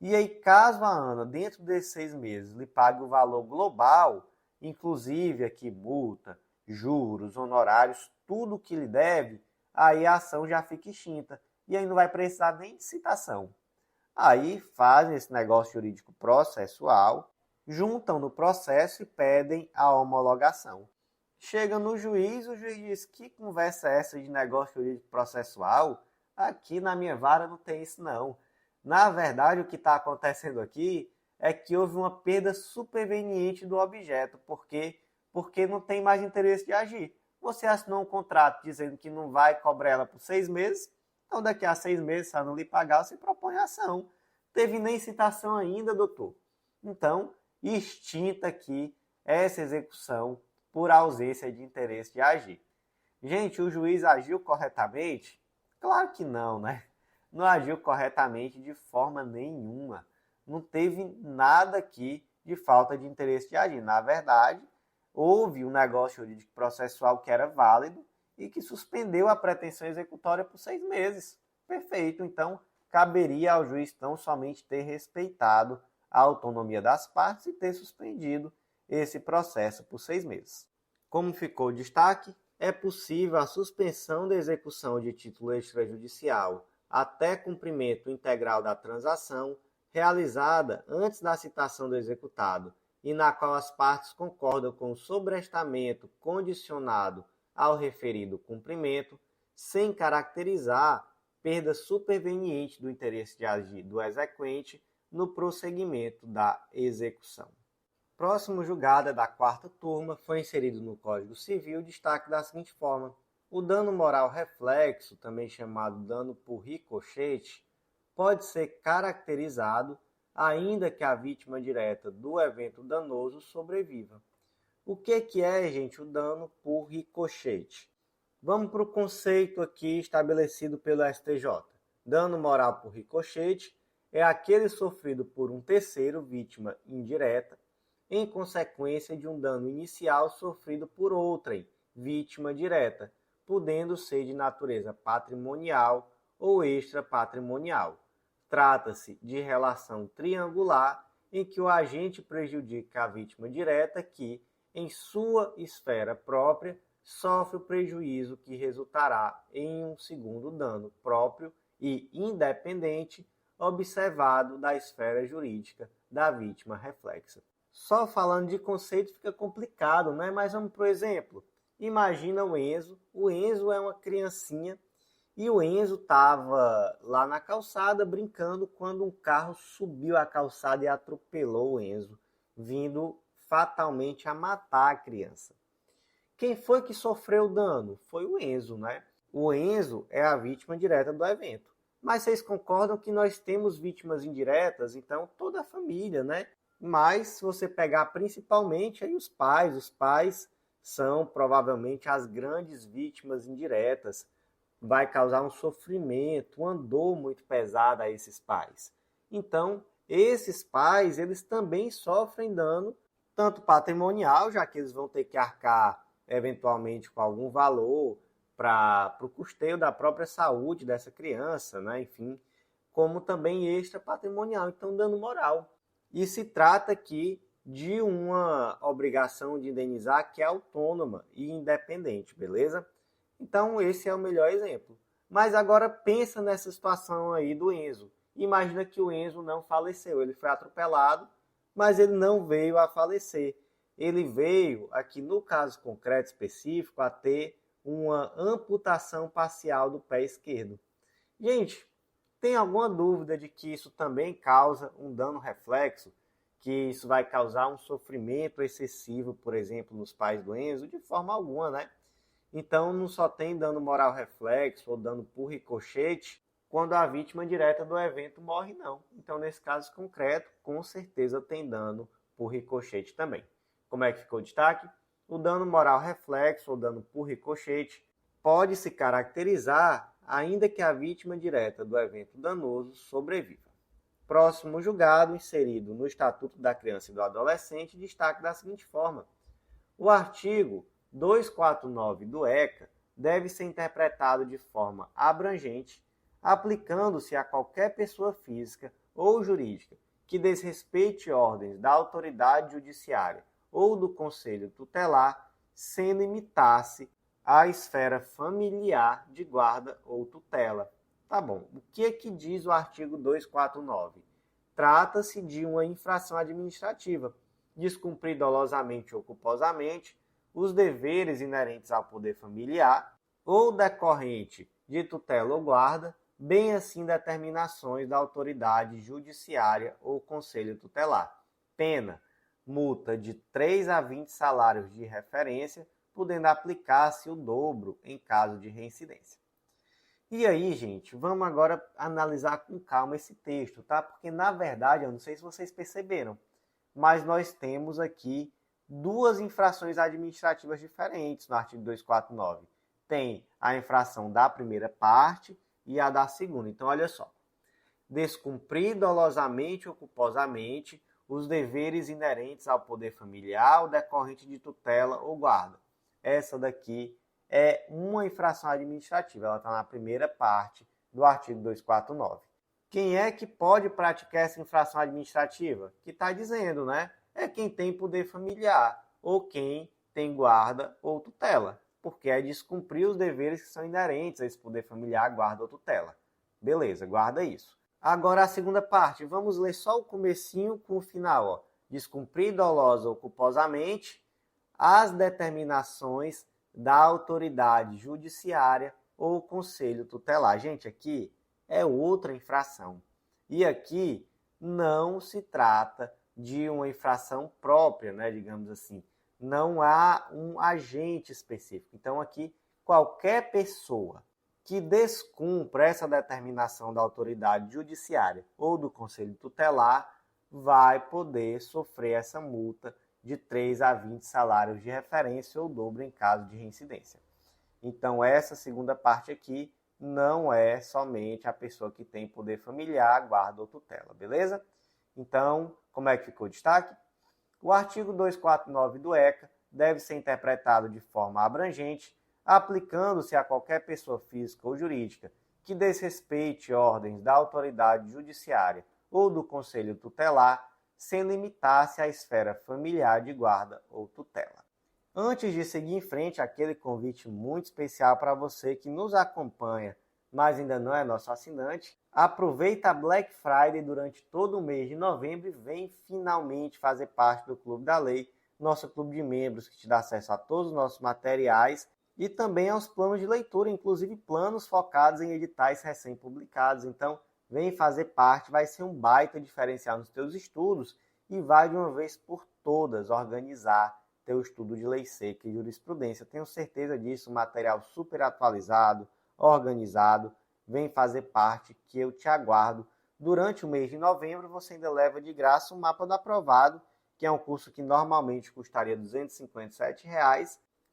e aí caso a Ana, dentro desses 6 meses, lhe pague o valor global, inclusive aqui multa, juros, honorários, tudo que lhe deve, aí a ação já fica extinta, e aí não vai precisar nem de citação. Aí fazem esse negócio jurídico processual, juntam no processo e pedem a homologação. Chega no juiz, o juiz diz, que conversa é essa de negócio jurídico processual? Aqui na minha vara não tem isso não. Na verdade, o que está acontecendo aqui é que houve uma perda superveniente do objeto, porque não tem mais interesse de agir. Você assinou um contrato dizendo que não vai cobrar ela por 6 meses, então daqui a 6 meses, se ela não lhe pagar, você propõe a ação. Teve nem citação ainda, doutor. Então, extinta aqui essa execução por ausência de interesse de agir. Gente, o juiz agiu corretamente? Claro que não, né? Não agiu corretamente de forma nenhuma. Não teve nada aqui de falta de interesse de agir. Na verdade, houve um negócio jurídico processual que era válido e que suspendeu a pretensão executória por 6 meses. Perfeito. Então, caberia ao juiz tão somente ter respeitado a autonomia das partes e ter suspendido esse processo por 6 meses. Como ficou o destaque, é possível a suspensão da execução de título extrajudicial até cumprimento integral da transação realizada antes da citação do executado e na qual as partes concordam com o sobrestamento condicionado ao referido cumprimento, sem caracterizar perda superveniente do interesse de agir do exequente no prosseguimento da execução. Próximo julgado é da 4ª turma, foi inserido no Código Civil destaque da seguinte forma: o dano moral reflexo, também chamado dano por ricochete, pode ser caracterizado ainda que a vítima direta do evento danoso sobreviva. O que é, gente, o dano por ricochete? Vamos para o conceito aqui estabelecido pelo STJ. Dano moral por ricochete é aquele sofrido por um terceiro, vítima indireta, em consequência de um dano inicial sofrido por outrem, vítima direta, podendo ser de natureza patrimonial ou extrapatrimonial. Trata-se de relação triangular em que o agente prejudica a vítima direta que, em sua esfera própria, sofre o prejuízo que resultará em um segundo dano próprio e independente observado da esfera jurídica da vítima reflexa. Só falando de conceito fica complicado, né? Mas vamos para o exemplo. Imagina o Enzo. O Enzo é uma criancinha e o Enzo estava lá na calçada brincando quando um carro subiu a calçada e atropelou o Enzo, vindo fatalmente a matar a criança. Quem foi que sofreu o dano? Foi o Enzo, né? O Enzo é a vítima direta do evento. Mas vocês concordam que nós temos vítimas indiretas? Então, toda a família, né? Mas, se você pegar principalmente aí os pais são provavelmente as grandes vítimas indiretas. Vai causar um sofrimento, uma dor muito pesada a esses pais. Então, esses pais, eles também sofrem dano, tanto patrimonial, já que eles vão ter que arcar eventualmente com algum valor para o custeio da própria saúde dessa criança, né? Enfim, como também extra patrimonial, então dano moral. E se trata aqui de uma obrigação de indenizar que é autônoma e independente, beleza? Então esse é o melhor exemplo. Mas agora pensa nessa situação aí do Enzo. Imagina que o Enzo não faleceu, ele foi atropelado, mas ele não veio a falecer. Ele veio, aqui no caso concreto específico, a ter uma amputação parcial do pé esquerdo. Gente, tem alguma dúvida de que isso também causa um dano reflexo? Que isso vai causar um sofrimento excessivo, por exemplo, nos pais do Enzo? De forma alguma, né? Então, não só tem dano moral reflexo ou dano por ricochete quando a vítima direta do evento morre, não. Então, nesse caso concreto, com certeza tem dano por ricochete também. Como é que ficou o destaque? O dano moral reflexo ou dano por ricochete pode se caracterizar ainda que a vítima direta do evento danoso sobreviva. Próximo julgado, inserido no Estatuto da Criança e do Adolescente, destaque da seguinte forma: o artigo 249 do ECA deve ser interpretado de forma abrangente, aplicando-se a qualquer pessoa física ou jurídica que desrespeite ordens da autoridade judiciária ou do Conselho Tutelar, sem limitar-se à esfera familiar de guarda ou tutela. Tá bom, o que é que diz o artigo 249? Trata-se de uma infração administrativa, descumprir dolosamente ou culposamente os deveres inerentes ao poder familiar ou decorrente de tutela ou guarda, bem assim determinações da autoridade judiciária ou conselho tutelar. Pena: multa de 3 a 20 salários de referência, podendo aplicar-se o dobro em caso de reincidência. E aí, gente, vamos agora analisar com calma esse texto, tá? Porque, na verdade, eu não sei se vocês perceberam, mas nós temos aqui duas infrações administrativas diferentes no artigo 249. Tem a infração da primeira parte e a da segunda. Então, olha só. Descumprir dolosamente ou culposamente os deveres inerentes ao poder familiar ou decorrente de tutela ou guarda. Essa daqui é uma infração administrativa. Ela está na primeira parte do artigo 249. Quem é que pode praticar essa infração administrativa? Que está dizendo, né? É quem tem poder familiar ou quem tem guarda ou tutela, porque é descumprir os deveres que são inerentes a esse poder familiar, guarda ou tutela. Beleza, guarda isso. Agora a segunda parte, vamos ler só o comecinho com o final. Ó. Descumprir dolosa ou culposamente as determinações da autoridade judiciária ou conselho tutelar. Gente, aqui é outra infração. E aqui não se trata de uma infração própria, né, digamos assim. Não há um agente específico. Então, aqui, qualquer pessoa que descumpra essa determinação da autoridade judiciária ou do conselho tutelar vai poder sofrer essa multa de 3 a 20 salários de referência ou dobro em caso de reincidência. Então, essa segunda parte aqui não é somente a pessoa que tem poder familiar, guarda ou tutela, beleza? Então, como é que ficou o destaque? O artigo 249 do ECA deve ser interpretado de forma abrangente, aplicando-se a qualquer pessoa física ou jurídica que desrespeite ordens da autoridade judiciária ou do conselho tutelar, sem limitar-se à esfera familiar de guarda ou tutela. Antes de seguir em frente, aquele convite muito especial para você que nos acompanha, mas ainda não é nosso assinante, aproveita a Black Friday durante todo o mês de novembro e vem finalmente fazer parte do Clube da Lei, nosso clube de membros que te dá acesso a todos os nossos materiais e também aos planos de leitura, inclusive planos focados em editais recém-publicados. Então, vem fazer parte, vai ser um baita diferencial nos teus estudos e vai de uma vez por todas organizar teu estudo de lei seca e jurisprudência. Tenho certeza disso, um material super atualizado, organizado, vem fazer parte, que eu te aguardo. Durante o mês de novembro, você ainda leva de graça o Mapa do Aprovado, que é um curso que normalmente custaria R$ 257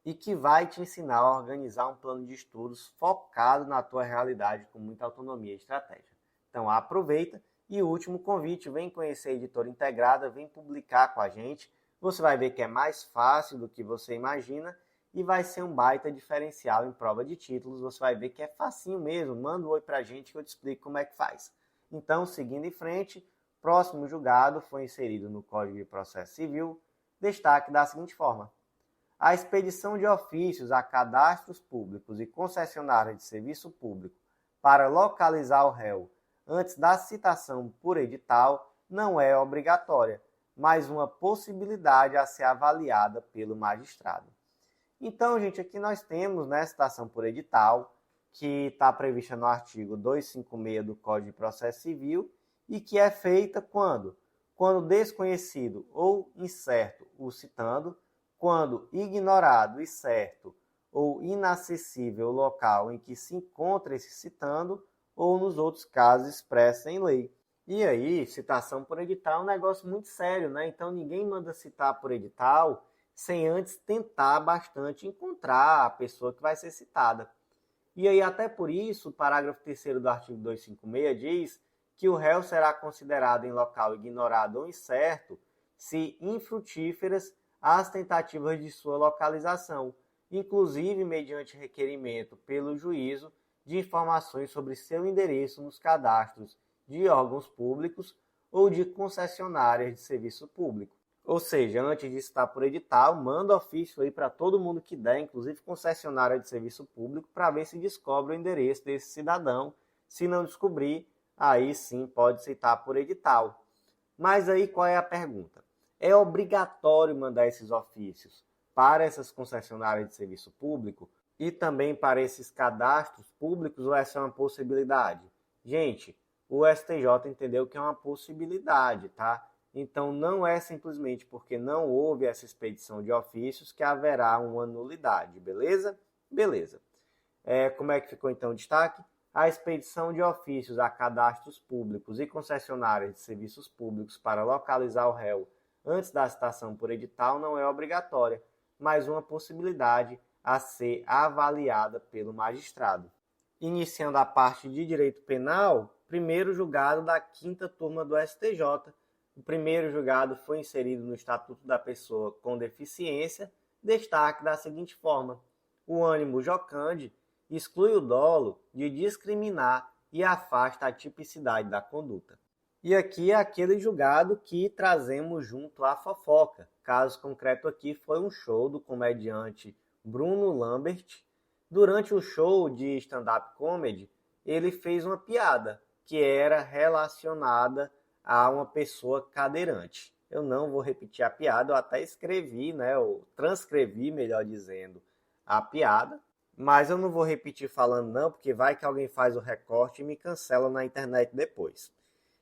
e que vai te ensinar a organizar um plano de estudos focado na tua realidade com muita autonomia e estratégia. Então aproveita. E o último convite, vem conhecer a Editora Integrada, vem publicar com a gente. Você vai ver que é mais fácil do que você imagina e vai ser um baita diferencial em prova de títulos. Você vai ver que é facinho mesmo. Manda um oi pra gente que eu te explico como é que faz. Então, seguindo em frente, próximo julgado foi inserido no Código de Processo Civil, destaque da seguinte forma: a expedição de ofícios a cadastros públicos e concessionárias de serviço público para localizar o réu antes da citação por edital não é obrigatória, mas uma possibilidade a ser avaliada pelo magistrado. Então, gente, aqui nós temos, né, citação por edital, que está prevista no artigo 256 do Código de Processo Civil e que é feita quando? Quando desconhecido ou incerto o citando, quando ignorado e certo ou inacessível o local em que se encontra esse citando, ou nos outros casos expressos em lei. E aí, citação por edital é um negócio muito sério, né? Então ninguém manda citar por edital sem antes tentar bastante encontrar a pessoa que vai ser citada. E aí, até por isso, o parágrafo 3º do artigo 256 diz que o réu será considerado em local ignorado ou incerto se infrutíferas as tentativas de sua localização, inclusive mediante requerimento pelo juízo de informações sobre seu endereço nos cadastros de órgãos públicos ou de concessionárias de serviço público. Ou seja, antes de estar por edital, manda ofício aí para todo mundo que der, inclusive concessionária de serviço público, para ver se descobre o endereço desse cidadão. Se não descobrir, aí sim pode citar por edital. Mas aí qual é a pergunta? É obrigatório mandar esses ofícios para essas concessionárias de serviço público e também para esses cadastros públicos, ou essa é uma possibilidade? Gente, o STJ entendeu que é uma possibilidade, tá? Então não é simplesmente porque não houve essa expedição de ofícios que haverá uma nulidade, beleza? Beleza. Como é que ficou então o destaque? A expedição de ofícios a cadastros públicos e concessionárias de serviços públicos para localizar o réu antes da citação por edital não é obrigatória, mas uma possibilidade a ser avaliada pelo magistrado. Iniciando a parte de direito penal, primeiro julgado da 5ª turma do STJ. O primeiro julgado foi inserido no Estatuto da Pessoa com Deficiência, destaque da seguinte forma: o ânimo jocande exclui o dolo de discriminar e afasta a tipicidade da conduta. E aqui é aquele julgado que trazemos junto à fofoca. Caso concreto aqui foi um show do comediante Bruno Lambert. Durante o show de stand-up comedy, ele fez uma piada que era relacionada a uma pessoa cadeirante. Eu não vou repetir a piada, eu até escrevi, né, ou transcrevi, melhor dizendo, a piada, mas eu não vou repetir falando não, porque vai que alguém faz o recorte e me cancela na internet depois.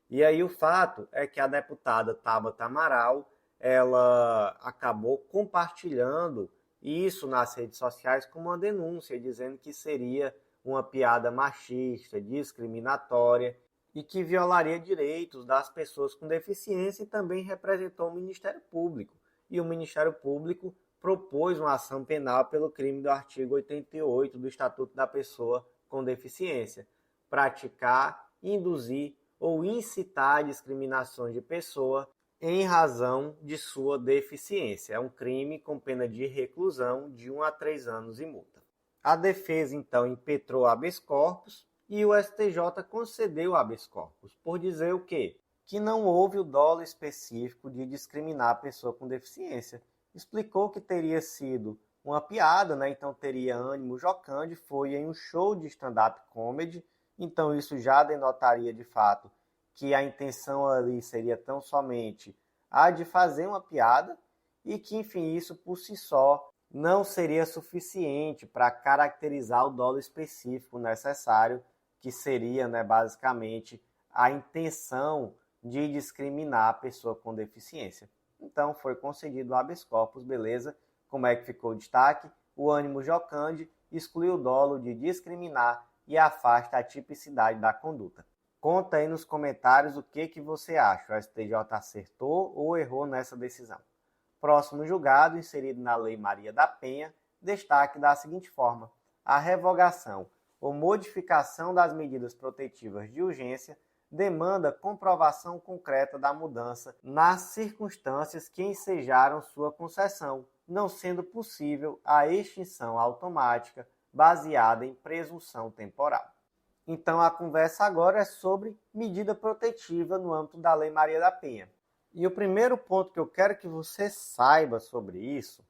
E aí o fato é que a deputada Tabata Amaral, ela acabou compartilhando isso nas redes sociais como uma denúncia, dizendo que seria uma piada machista, discriminatória e que violaria direitos das pessoas com deficiência, e também representou o Ministério Público. E o Ministério Público propôs uma ação penal pelo crime do artigo 88 do Estatuto da Pessoa com Deficiência: praticar, induzir ou incitar a discriminação de pessoa em razão de sua deficiência. É um crime com pena de reclusão de 1 a 3 anos e multa. A defesa, então, impetrou habeas corpus e o STJ concedeu habeas corpus, por dizer o quê? Que não houve o dolo específico de discriminar a pessoa com deficiência. Explicou que teria sido uma piada, né? Então teria ânimo jocande, foi em um show de stand-up comedy, então isso já denotaria de fato que a intenção ali seria tão somente a de fazer uma piada e que, enfim, isso por si só não seria suficiente para caracterizar o dolo específico necessário, que seria, né, basicamente a intenção de discriminar a pessoa com deficiência. Então foi concedido o habeas corpus, beleza? Como é que ficou o destaque? O ânimo jocande exclui o dolo de discriminar e afasta a tipicidade da conduta. Conta aí nos comentários o que você acha. O STJ acertou ou errou nessa decisão. Próximo julgado, inserido na Lei Maria da Penha, destaque da seguinte forma: a revogação ou modificação das medidas protetivas de urgência demanda comprovação concreta da mudança nas circunstâncias que ensejaram sua concessão, não sendo possível a extinção automática baseada em presunção temporal. Então a conversa agora é sobre medida protetiva no âmbito da Lei Maria da Penha. E o primeiro ponto que eu quero que você saiba sobre isso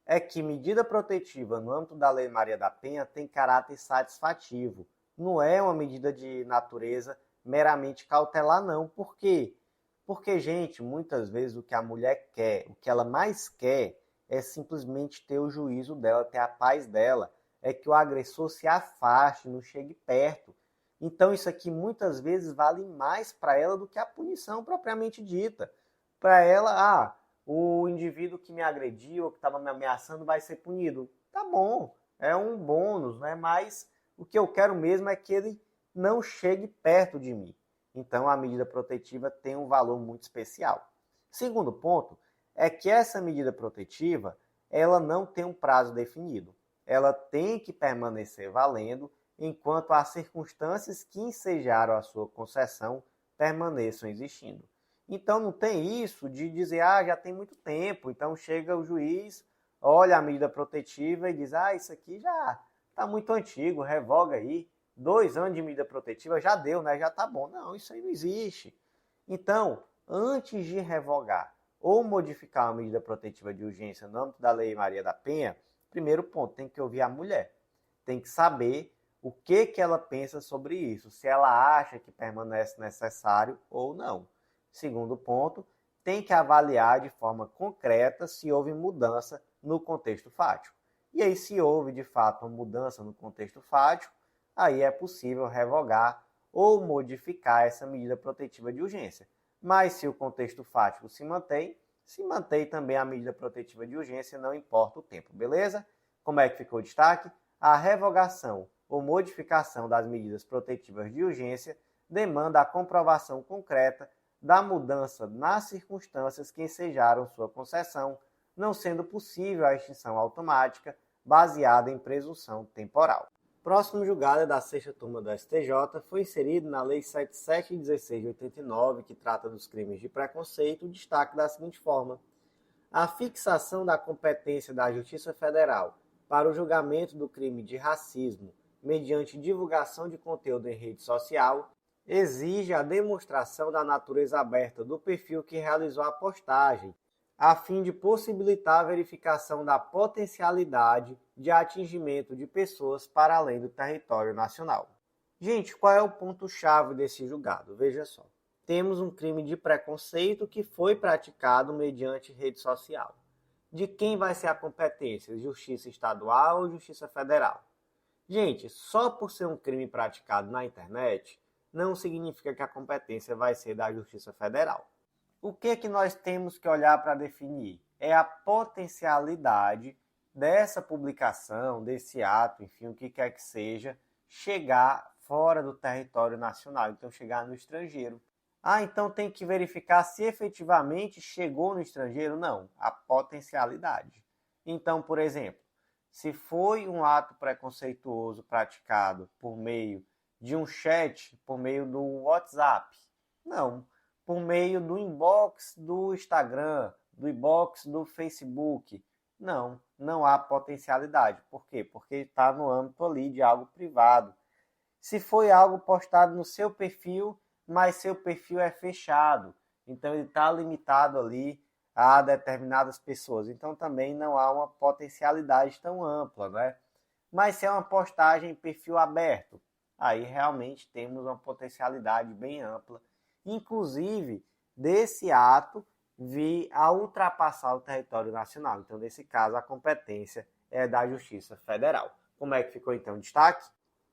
é que medida protetiva no âmbito da Lei Maria da Penha tem caráter satisfativo. Não é uma medida de natureza meramente cautelar, não. Por quê? Porque, gente, muitas vezes o que a mulher quer, o que ela mais quer, é simplesmente ter o juízo dela, ter a paz dela. É que o agressor se afaste, não chegue perto. Então, isso aqui muitas vezes vale mais para ela do que a punição propriamente dita. Para ela, o indivíduo que me agrediu ou que estava me ameaçando vai ser punido. Tá bom, é um bônus, né? Mas o que eu quero mesmo é que ele não chegue perto de mim. Então, a medida protetiva tem um valor muito especial. Segundo ponto é que essa medida protetiva, ela não tem um prazo definido. Ela tem que permanecer valendo enquanto as circunstâncias que ensejaram a sua concessão permaneçam existindo. Então não tem isso de dizer, já tem muito tempo, então chega o juiz, olha a medida protetiva e diz, isso aqui já está muito antigo, revoga aí. 2 anos de medida protetiva já deu, né? Já está bom. Não, isso aí não existe. Então, antes de revogar ou modificar a medida protetiva de urgência no âmbito da Lei Maria da Penha, primeiro ponto, tem que ouvir a mulher. Tem que saber o que ela pensa sobre isso, se ela acha que permanece necessário ou não. Segundo ponto, tem que avaliar de forma concreta se houve mudança no contexto fático. E aí, se houve de fato uma mudança no contexto fático, aí é possível revogar ou modificar essa medida protetiva de urgência. Mas se o contexto fático se mantém também a medida protetiva de urgência, não importa o tempo, beleza? Como é que ficou o destaque? A revogação ou modificação das medidas protetivas de urgência demanda a comprovação concreta da mudança nas circunstâncias que ensejaram sua concessão, não sendo possível a extinção automática baseada em presunção temporal. Próximo julgado é da 6ª turma do STJ, foi inserido na Lei 7716 de 89, que trata dos crimes de preconceito, o destaque da seguinte forma: a fixação da competência da Justiça Federal para o julgamento do crime de racismo mediante divulgação de conteúdo em rede social exige a demonstração da natureza aberta do perfil que realizou a postagem, a fim de possibilitar a verificação da potencialidade de atingimento de pessoas para além do território nacional. Gente, qual é o ponto-chave desse julgado? Veja só. Temos um crime de preconceito que foi praticado mediante rede social. De quem vai ser a competência? Justiça estadual ou Justiça Federal? Gente, só por ser um crime praticado na internet, não significa que a competência vai ser da Justiça Federal. O que nós temos que olhar para definir? É a potencialidade dessa publicação, desse ato, enfim, o que quer que seja, chegar fora do território nacional, então chegar no estrangeiro. Então tem que verificar se efetivamente chegou no estrangeiro? Não, a potencialidade. Então, por exemplo, se foi um ato preconceituoso praticado por meio de um chat, por meio do WhatsApp, não. Por meio do inbox do Instagram, do inbox do Facebook, não há potencialidade. Por quê? Porque está no âmbito ali de algo privado. Se foi algo postado no seu perfil, mas seu perfil é fechado, então ele está limitado ali a determinadas pessoas. Então também não há uma potencialidade tão ampla, né? Mas se é uma postagem em perfil aberto, aí realmente temos uma potencialidade bem ampla, inclusive desse ato vir a ultrapassar o território nacional. Então, nesse caso, a competência é da Justiça Federal. Como é que ficou então o destaque?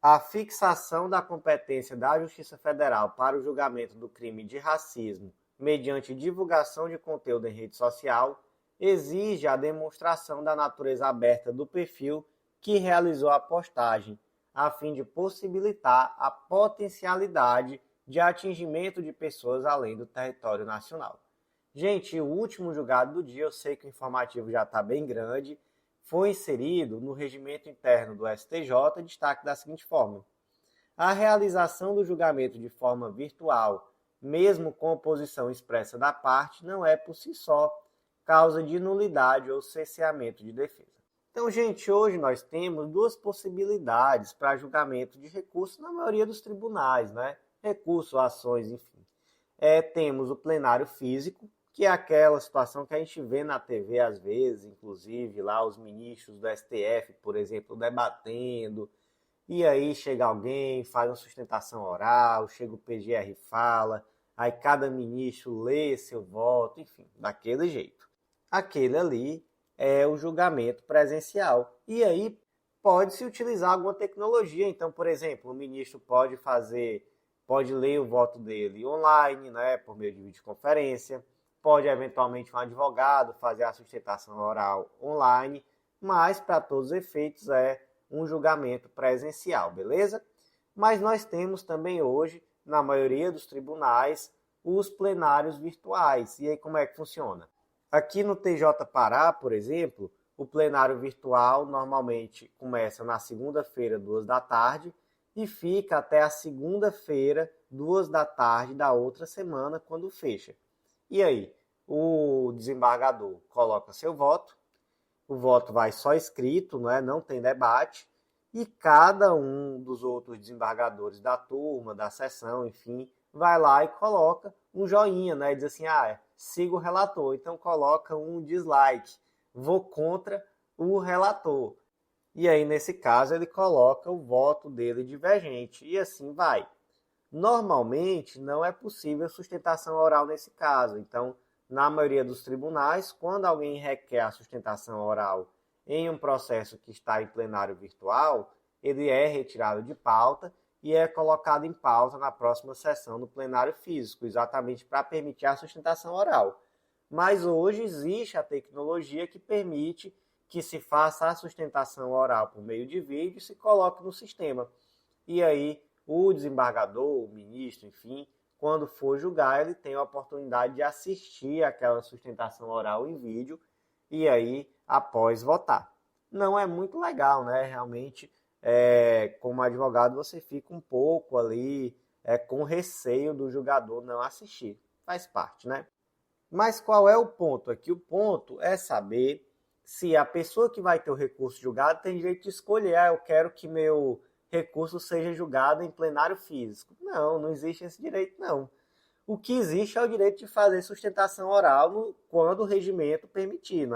A fixação da competência da Justiça Federal para o julgamento do crime de racismo mediante divulgação de conteúdo em rede social, exige a demonstração da natureza aberta do perfil que realizou a postagem, a fim de possibilitar a potencialidade de atingimento de pessoas além do território nacional. Gente, o último julgado do dia, eu sei que o informativo já está bem grande, foi inserido no regimento interno do STJ, destaque da seguinte forma: a realização do julgamento de forma virtual, mesmo com oposição expressa da parte, não é por si só causa de nulidade ou cerceamento de defesa. Então, gente, hoje nós temos duas possibilidades para julgamento de recurso na maioria dos tribunais, né? Recurso, ações, enfim. Temos o plenário físico, que é aquela situação que a gente vê na TV às vezes, inclusive lá os ministros do STF, por exemplo, debatendo, e aí chega alguém, faz uma sustentação oral, chega o PGR fala, aí cada ministro lê seu voto, enfim, daquele jeito. Aquele ali é o julgamento presencial. E aí pode-se utilizar alguma tecnologia. Então, por exemplo, o ministro pode ler o voto dele online, né, por meio de videoconferência, pode eventualmente um advogado fazer a sustentação oral online, mas para todos os efeitos é um julgamento presencial, beleza? Mas nós temos também hoje, na maioria dos tribunais, os plenários virtuais. E aí como é que funciona? Aqui no TJ Pará, por exemplo, o plenário virtual normalmente começa na segunda-feira, 14h, e fica até a segunda-feira, 14h da outra semana, quando fecha. E aí, o desembargador coloca seu voto, o voto vai só escrito, não tem debate, e cada um dos outros desembargadores da turma, da sessão, enfim, vai lá e coloca um joinha, e diz assim, siga o relator, então coloca um dislike, vou contra o relator. E aí, nesse caso, ele coloca o voto dele divergente, e assim vai. Normalmente, não é possível sustentação oral nesse caso, então, na maioria dos tribunais, quando alguém requer a sustentação oral em um processo que está em plenário virtual, ele é retirado de pauta e é colocado em pauta na próxima sessão do plenário físico, exatamente para permitir a sustentação oral. Mas hoje existe a tecnologia que permite que se faça a sustentação oral por meio de vídeo e se coloque no sistema. E aí o desembargador, o ministro, enfim, quando for julgar, ele tem a oportunidade de assistir aquela sustentação oral em vídeo e aí após votar. Não é muito legal, né? Realmente, como advogado, você fica um pouco ali com receio do julgador não assistir. Faz parte, né? Mas qual é o ponto aqui? O ponto é saber se a pessoa que vai ter o recurso julgado tem direito de escolher, eu quero que meu recurso seja julgado em plenário físico. Não, não existe esse direito, não. O que existe é o direito de fazer sustentação oral quando o regimento permitir,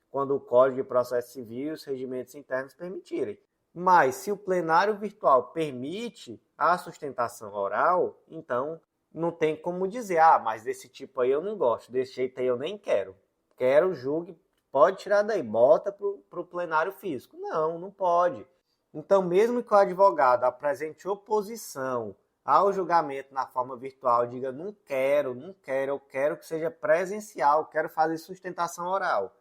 quando o Código de Processo Civil e os regimentos internos permitirem. Mas se o plenário virtual permite a sustentação oral, então não tem como dizer, mas desse tipo aí eu não gosto, desse jeito aí eu nem quero. Quero, julgue, pode tirar daí, bota para o plenário físico. Não, não pode. Então, mesmo que o advogado apresente oposição ao julgamento na forma virtual, diga, não quero, eu quero que seja presencial, quero fazer sustentação oral.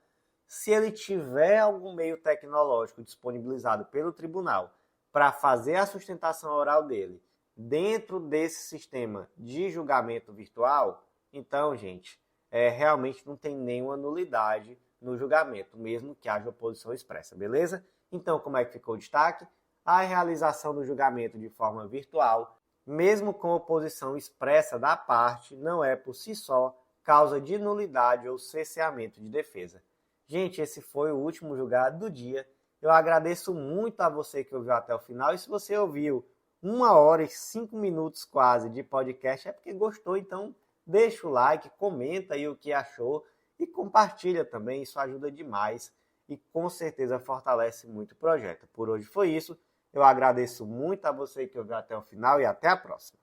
Se ele tiver algum meio tecnológico disponibilizado pelo tribunal para fazer a sustentação oral dele dentro desse sistema de julgamento virtual, então, gente, realmente não tem nenhuma nulidade no julgamento, mesmo que haja oposição expressa, beleza? Então, como é que ficou o destaque? A realização do julgamento de forma virtual, mesmo com oposição expressa da parte, não é por si só causa de nulidade ou cerceamento de defesa. Gente, esse foi o último julgado do dia. Eu agradeço muito a você que ouviu até o final. E se você ouviu 1h e 5 minutos quase de podcast, é porque gostou. Então, deixa o like, comenta aí o que achou e compartilha também. Isso ajuda demais e com certeza fortalece muito o projeto. Por hoje foi isso. Eu agradeço muito a você que ouviu até o final e até a próxima.